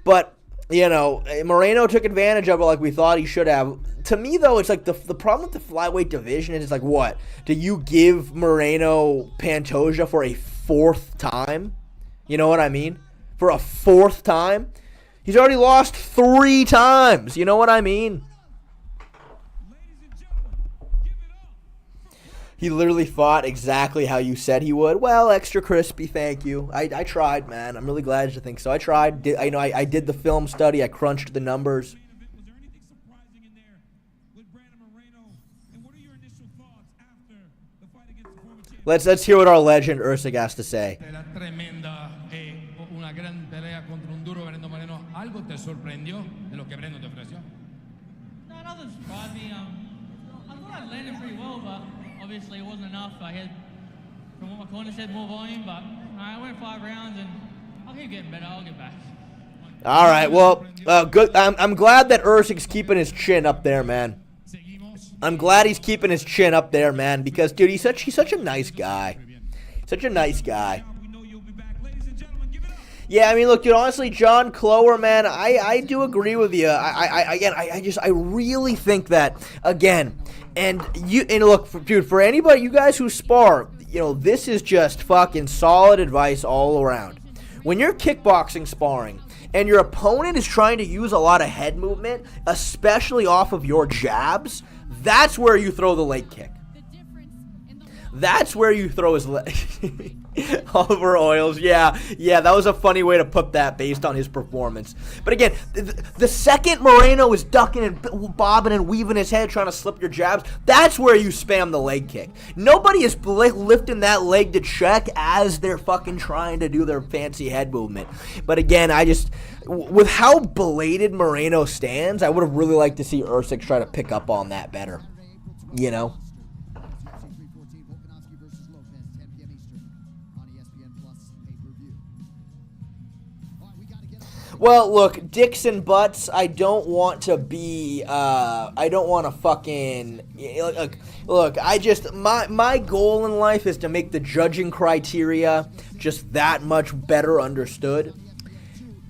But, Moreno took advantage of it like we thought he should have. To me, though, it's like the problem with the flyweight division is it's like, what? Do you give Moreno Pantoja for a fourth time? You know what I mean? For a fourth time? He's already lost 3 times. You know what I mean? He literally fought exactly how you said he would. Well, extra crispy, thank you. I tried, man. I'm really glad you think so. I tried. I did the film study. I crunched the numbers. Let's hear what our legend Erceg has to say. Una gran pelea contra un duro Brendo Moreno. ¿Algo te sorprendió de lo que Brendo te ofreció? No, nothing surprised me. I thought I landed pretty well, but obviously it wasn't enough. I had, from what my corner said, more volume, but I went 5 rounds and I'll keep getting better. I'll get back. All right, well, good. I'm glad that Erceg's keeping his chin up there, man. I'm glad he's keeping his chin up there, man, because, dude, he's such a nice guy. Such a nice guy. Yeah, I mean, look, dude, honestly, John Clower, man, I do agree with you. I really think that, again, and look, dude, for anybody, you guys who spar, this is just fucking solid advice all around. When you're kickboxing sparring, and your opponent is trying to use a lot of head movement, especially off of your jabs, that's where you throw the leg kick. That's where you throw his leg. Oliver Oils, yeah, that was a funny way to put that based on his performance. But again, the second Moreno is ducking and bobbing and weaving his head trying to slip your jabs, that's where you spam the leg kick. Nobody is lifting that leg to check as they're fucking trying to do their fancy head movement. But again, with how belated Moreno stands, I would have really liked to see Erceg try to pick up on that better, Well, look, dicks and butts, I don't want to fucking, look, my goal in life is to make the judging criteria just that much better understood.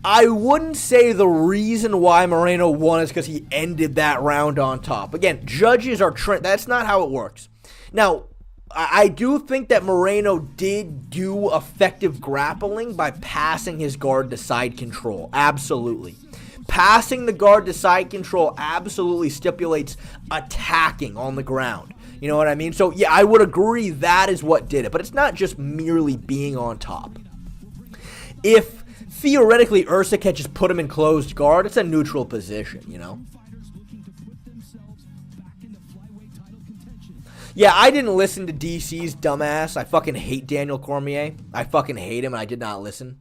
I wouldn't say the reason why Moreno won is because he ended that round on top. Again, judges are that's not how it works. Now, I do think that Moreno did do effective grappling by passing his guard to side control. Absolutely. Passing the guard to side control absolutely stipulates attacking on the ground. You know what I mean? So, yeah, I would agree that is what did it. But it's not just merely being on top. If, theoretically, Erceg had just put him in closed guard, it's a neutral position, Yeah, I didn't listen to DC's dumbass. I fucking hate Daniel Cormier. I fucking hate him, and I did not listen.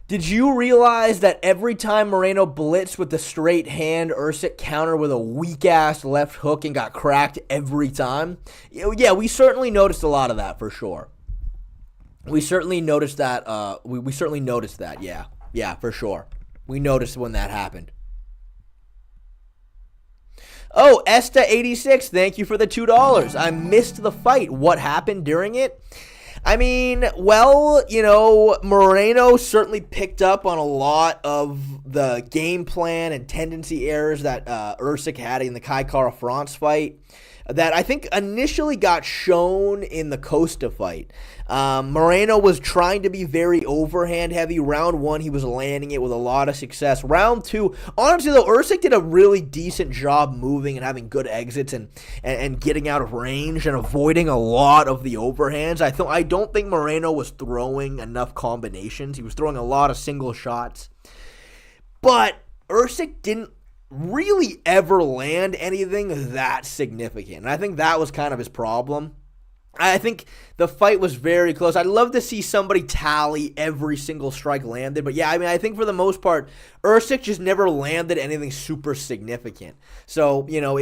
Did you realize that every time Moreno blitzed with the straight hand, Erceg countered with a weak-ass left hook and got cracked every time? Yeah, we certainly noticed a lot of that, for sure. We certainly noticed that. We certainly noticed that, yeah. Yeah, for sure. We noticed when that happened. Oh, Esta86, thank you for the $2. I missed the fight. What happened during it? I mean, well, Moreno certainly picked up on a lot of the game plan and tendency errors that Erceg had in the Kai Kara France fight that I think initially got shown in the Costa fight. Moreno was trying to be very overhand heavy. Round 1, he was landing it with a lot of success. Round 2, honestly though, Erceg did a really decent job moving and having good exits and getting out of range and avoiding a lot of the overhands. I don't think Moreno was throwing enough combinations. He was throwing a lot of single shots. But Erceg didn't really ever land anything that significant. And I think that was kind of his problem. I think the fight was very close. I'd love to see somebody tally every single strike landed. But yeah, I mean, I think for the most part, Erceg just never landed anything super significant. So, you know,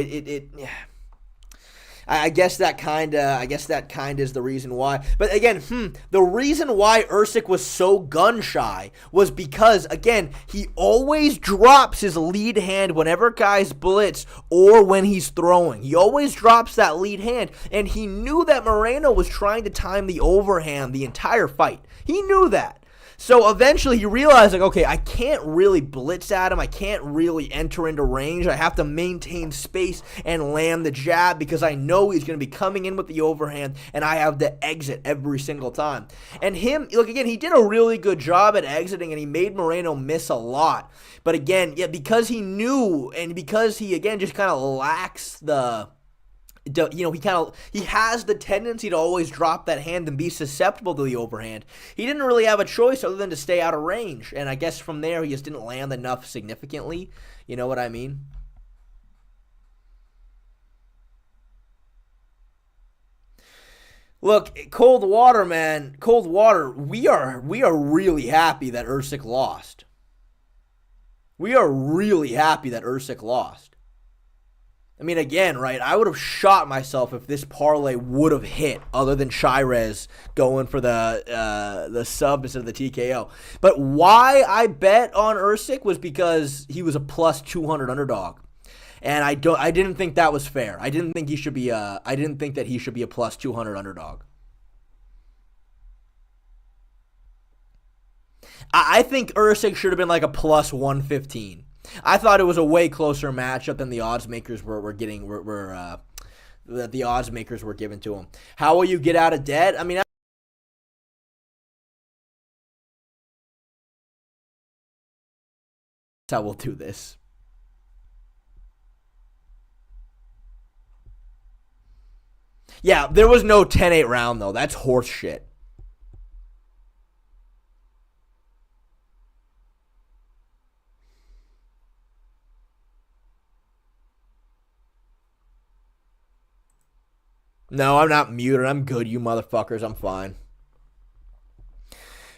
I guess that kind of is the reason why. But again, the reason why Erceg was so gun shy was because, again, he always drops his lead hand whenever guys blitz or when he's throwing. He always drops that lead hand, and he knew that Moreno was trying to time the overhand the entire fight. He knew that. So eventually he realized, like, okay, I can't really blitz at him. I can't really enter into range. I have to maintain space and land the jab because I know he's going to be coming in with the overhand, and I have to exit every single time. And him, look, again, he did a really good job at exiting, and he made Moreno miss a lot. But again, yeah, because he knew, and because he, again, just kind of lacks the... You know, he has the tendency to always drop that hand and be susceptible to the overhand. He didn't really have a choice other than to stay out of range. And I guess from there, he just didn't land enough significantly. You know what I mean? Look, Cold Water, man. Cold Water, we are really happy that Erceg lost. We are really happy that Erceg lost. I mean, again, right, I would have shot myself if this parlay would have hit, other than Shirez going for the sub instead of the TKO. But why I bet on Erceg was because he was a plus 200 underdog. And I didn't think that was fair. I didn't think that he should be a plus 200 underdog. I think Erceg should have been like a plus 115. I thought it was a way closer matchup than the odds makers the odds makers were giving to him. How will you get out of debt? I mean, that's how we'll do this. Yeah, there was no 10-8 round though. That's horse shit. No, I'm not muted. I'm good, you motherfuckers. I'm fine.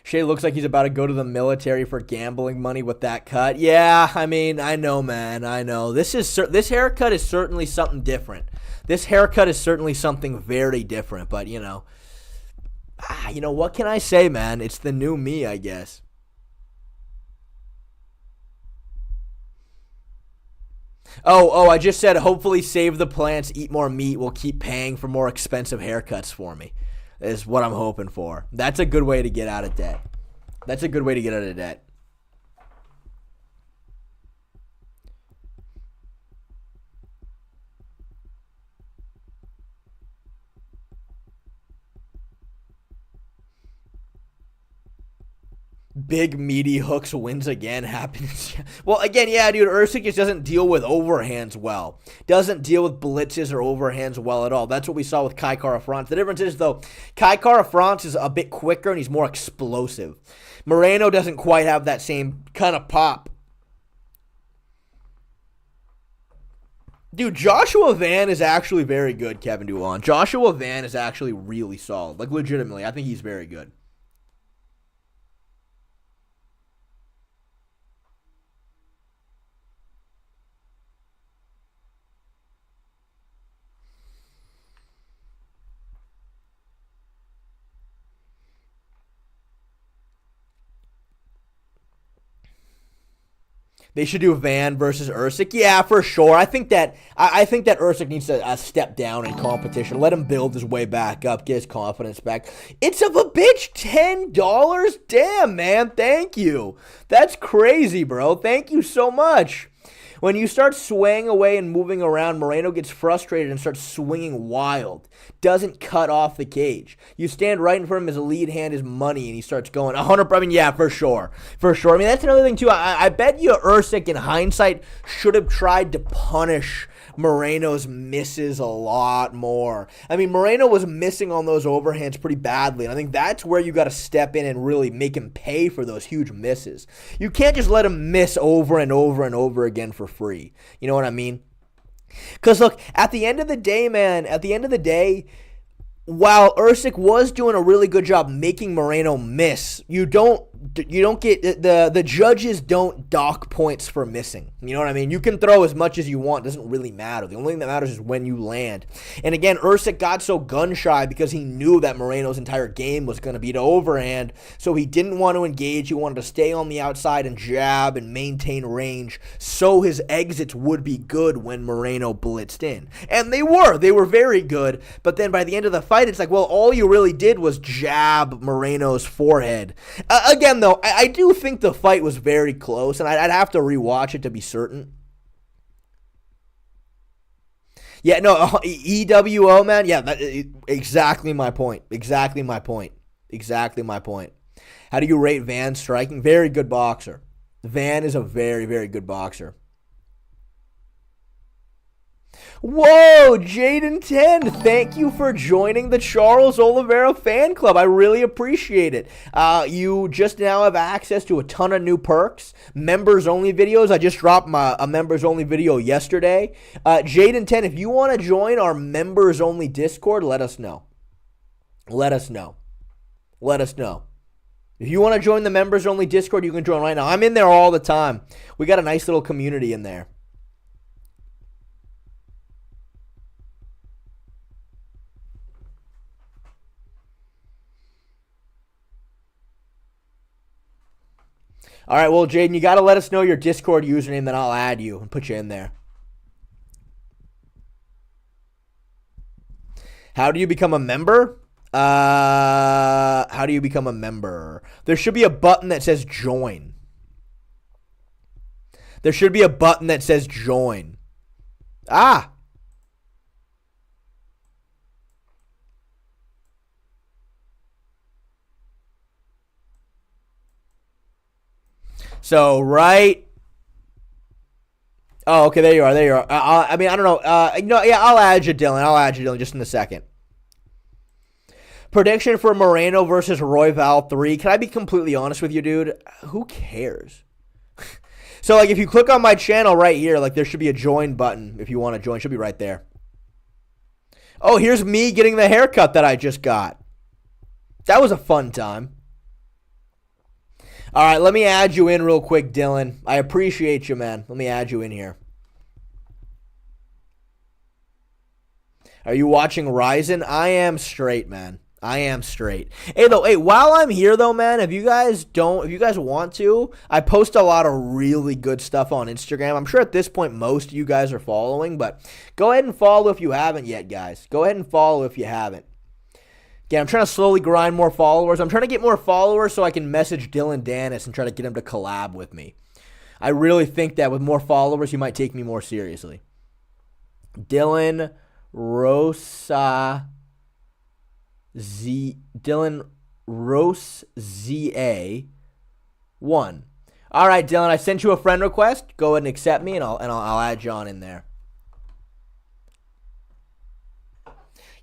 Shay looks like he's about to go to the military for gambling money with that cut. Yeah, I mean, I know, man. I know. This haircut is certainly something different. This haircut is certainly something very different. But, you know, what can I say, man? It's the new me, I guess. Oh, I just said hopefully save the plants, eat more meat, will keep paying for more expensive haircuts for me. Is what I'm hoping for. That's a good way to get out of debt. That's a good way to get out of debt. Big meaty hooks wins again happens. Well, again, yeah, dude, Erceg just doesn't deal with overhands well. Doesn't deal with blitzes or overhands well at all. That's what we saw with Kai Kara-France. The difference is, though, Kai Kara-France is a bit quicker and he's more explosive. Moreno doesn't quite have that same kind of pop. Dude, Joshua Van is actually very good, Kevin Dulon. Joshua Van is actually really solid. Like, legitimately, I think he's very good. They should do Van versus Erceg. Yeah, for sure. I think that Erceg needs to step down in competition. Let him build his way back up, get his confidence back. It's of a bitch, $10? Damn, man. Thank you. That's crazy, bro. Thank you so much. When you start swaying away and moving around, Moreno gets frustrated and starts swinging wild. Doesn't cut off the cage. You stand right in front of him, his lead hand is money, and he starts going 100. I mean, yeah, for sure. For sure. I mean, that's another thing, too. I bet you Erceg, in hindsight, should have tried to punish Moreno's misses a lot more. I mean, Moreno was missing on those overhands pretty badly, and I think that's where you got to step in and really make him pay for those huge misses. You can't just let him miss over and over and over again for free. You know what I mean? Because, look, at the end of the day, man, while Erceg was doing a really good job making Moreno miss, you don't get the judges don't dock points for missing. You know what I mean? You can throw as much as you want. It doesn't really matter. The only thing that matters is when you land. And again, Erceg got so gun shy because he knew that Moreno's entire game was going to be to overhand, so he didn't want to engage. He wanted to stay on the outside and jab and maintain range so his exits would be good when Moreno blitzed in. And they were very good, but then by the end of the fight, it's like, well, all you really did was jab Moreno's forehead. Again, though, I do think the fight was very close, and I'd have to rewatch it to be certain. Yeah, no, EWO, man, yeah, exactly my point. Exactly my point. How do you rate Van's striking? Very good boxer. Van is a very, very good boxer. Whoa, Jaden10, thank you for joining the Charles Oliveira fan club. I really appreciate it. You just now have access to a ton of new perks, members-only videos. I just dropped a members-only video yesterday. Jaden10, if you want to join our members-only Discord, let us know. If you want to join the members-only Discord, you can join right now. I'm in there all the time. We got a nice little community in there. All right, well, Jaden, you got to let us know your Discord username, then I'll add you and put you in there. How do you become a member? How do you become a member? There should be a button that says join. Ah! So, right. Oh, okay, there you are. I mean, I don't know. I'll add you, Dylan. Just in a second. Prediction for Moreno versus Royval 3. Can I be completely honest with you, dude? Who cares? So, like, if you click on my channel right here, like, there should be a join button if you want to join. It should be right there. Oh, here's me getting the haircut that I just got. That was a fun time. All right, let me add you in real quick, Dylan. I appreciate you, man. Let me add you in here. Are you watching Ryzen? I am straight, man. Hey, while I'm here though, man, if you guys want to, I post a lot of really good stuff on Instagram. I'm sure at this point most of you guys are following, but go ahead and follow if you haven't yet, guys. Yeah, I'm trying to slowly grind more followers. I'm trying to get more followers so I can message Dylan Dennis and try to get him to collab with me. I really think that with more followers, he might take me more seriously. Dylan Rose ZA 1. All right, Dylan, I sent you a friend request. Go ahead and accept me, and I'll add you on in there.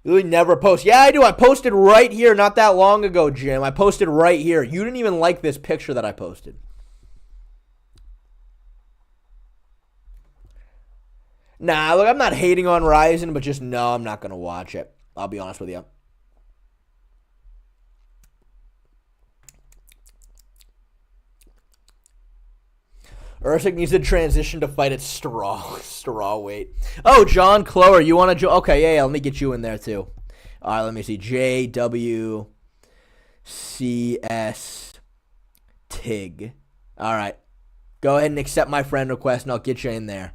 You really never post. Yeah, I do. I posted right here not that long ago, Jim. I posted right here. You didn't even like this picture that I posted. Nah, look, I'm not hating on Ryzen, but just no, I'm not going to watch it. I'll be honest with you. Erceg needs to transition to fight at straw weight. Oh, John Clower, you want to join? Okay, yeah, let me get you in there too. All right, let me see. JWCS TIG. All right. Go ahead and accept my friend request, and I'll get you in there.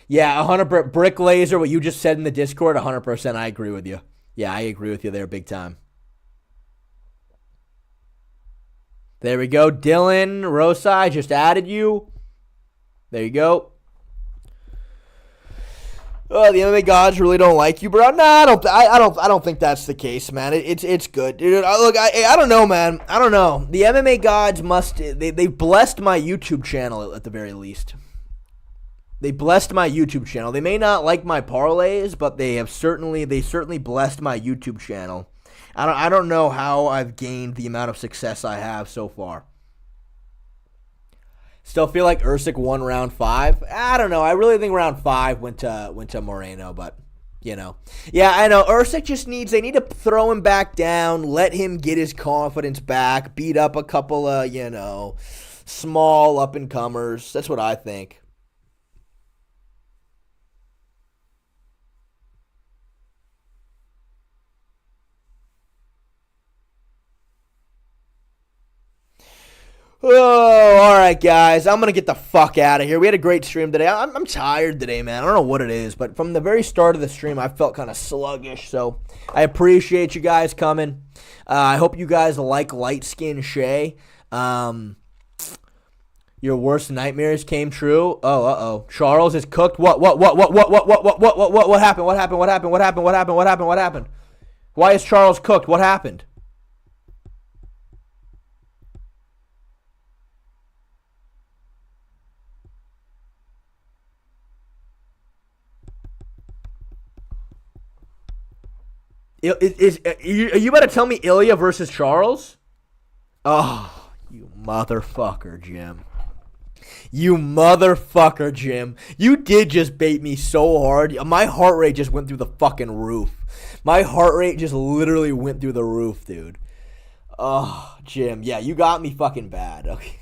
Yeah, 100%. Brick Laser, what you just said in the Discord, 100%. I agree with you. Yeah, I agree with you there big time. There we go. Dylan Rosa, I just added you. There you go. Oh, the MMA gods really don't like you, bro. Nah, I don't think that's the case, man. It's good, dude. Look, I don't know, man. I don't know. The MMA gods they blessed my YouTube channel at the very least. They blessed my YouTube channel. They may not like my parlays, but they certainly blessed my YouTube channel. I don't know how I've gained the amount of success I have so far. Still feel like Erceg won round 5. I don't know. I really think round 5 went to Moreno, but you know. Yeah, I know. Erceg just they need to throw him back down, let him get his confidence back, beat up a couple of, small up-and-comers. That's what I think. Oh, all right, guys. I'm going to get the fuck out of here. We had a great stream today. I'm tired today, man. I don't know what it is, but from the very start of the stream, I felt kind of sluggish, so I appreciate you guys coming. I hope you guys like Light Skin Shay. Your worst nightmares came true. Oh, uh-oh. Charles is cooked. What happened? What happened? Why is Charles cooked? What happened? Are you about to tell me Ilya versus Charles? Oh, you motherfucker, Jim. You motherfucker, Jim. You did just bait me so hard. My heart rate just went through the fucking roof. My heart rate just literally went through the roof, dude. Oh, Jim. Yeah, you got me fucking bad. Okay.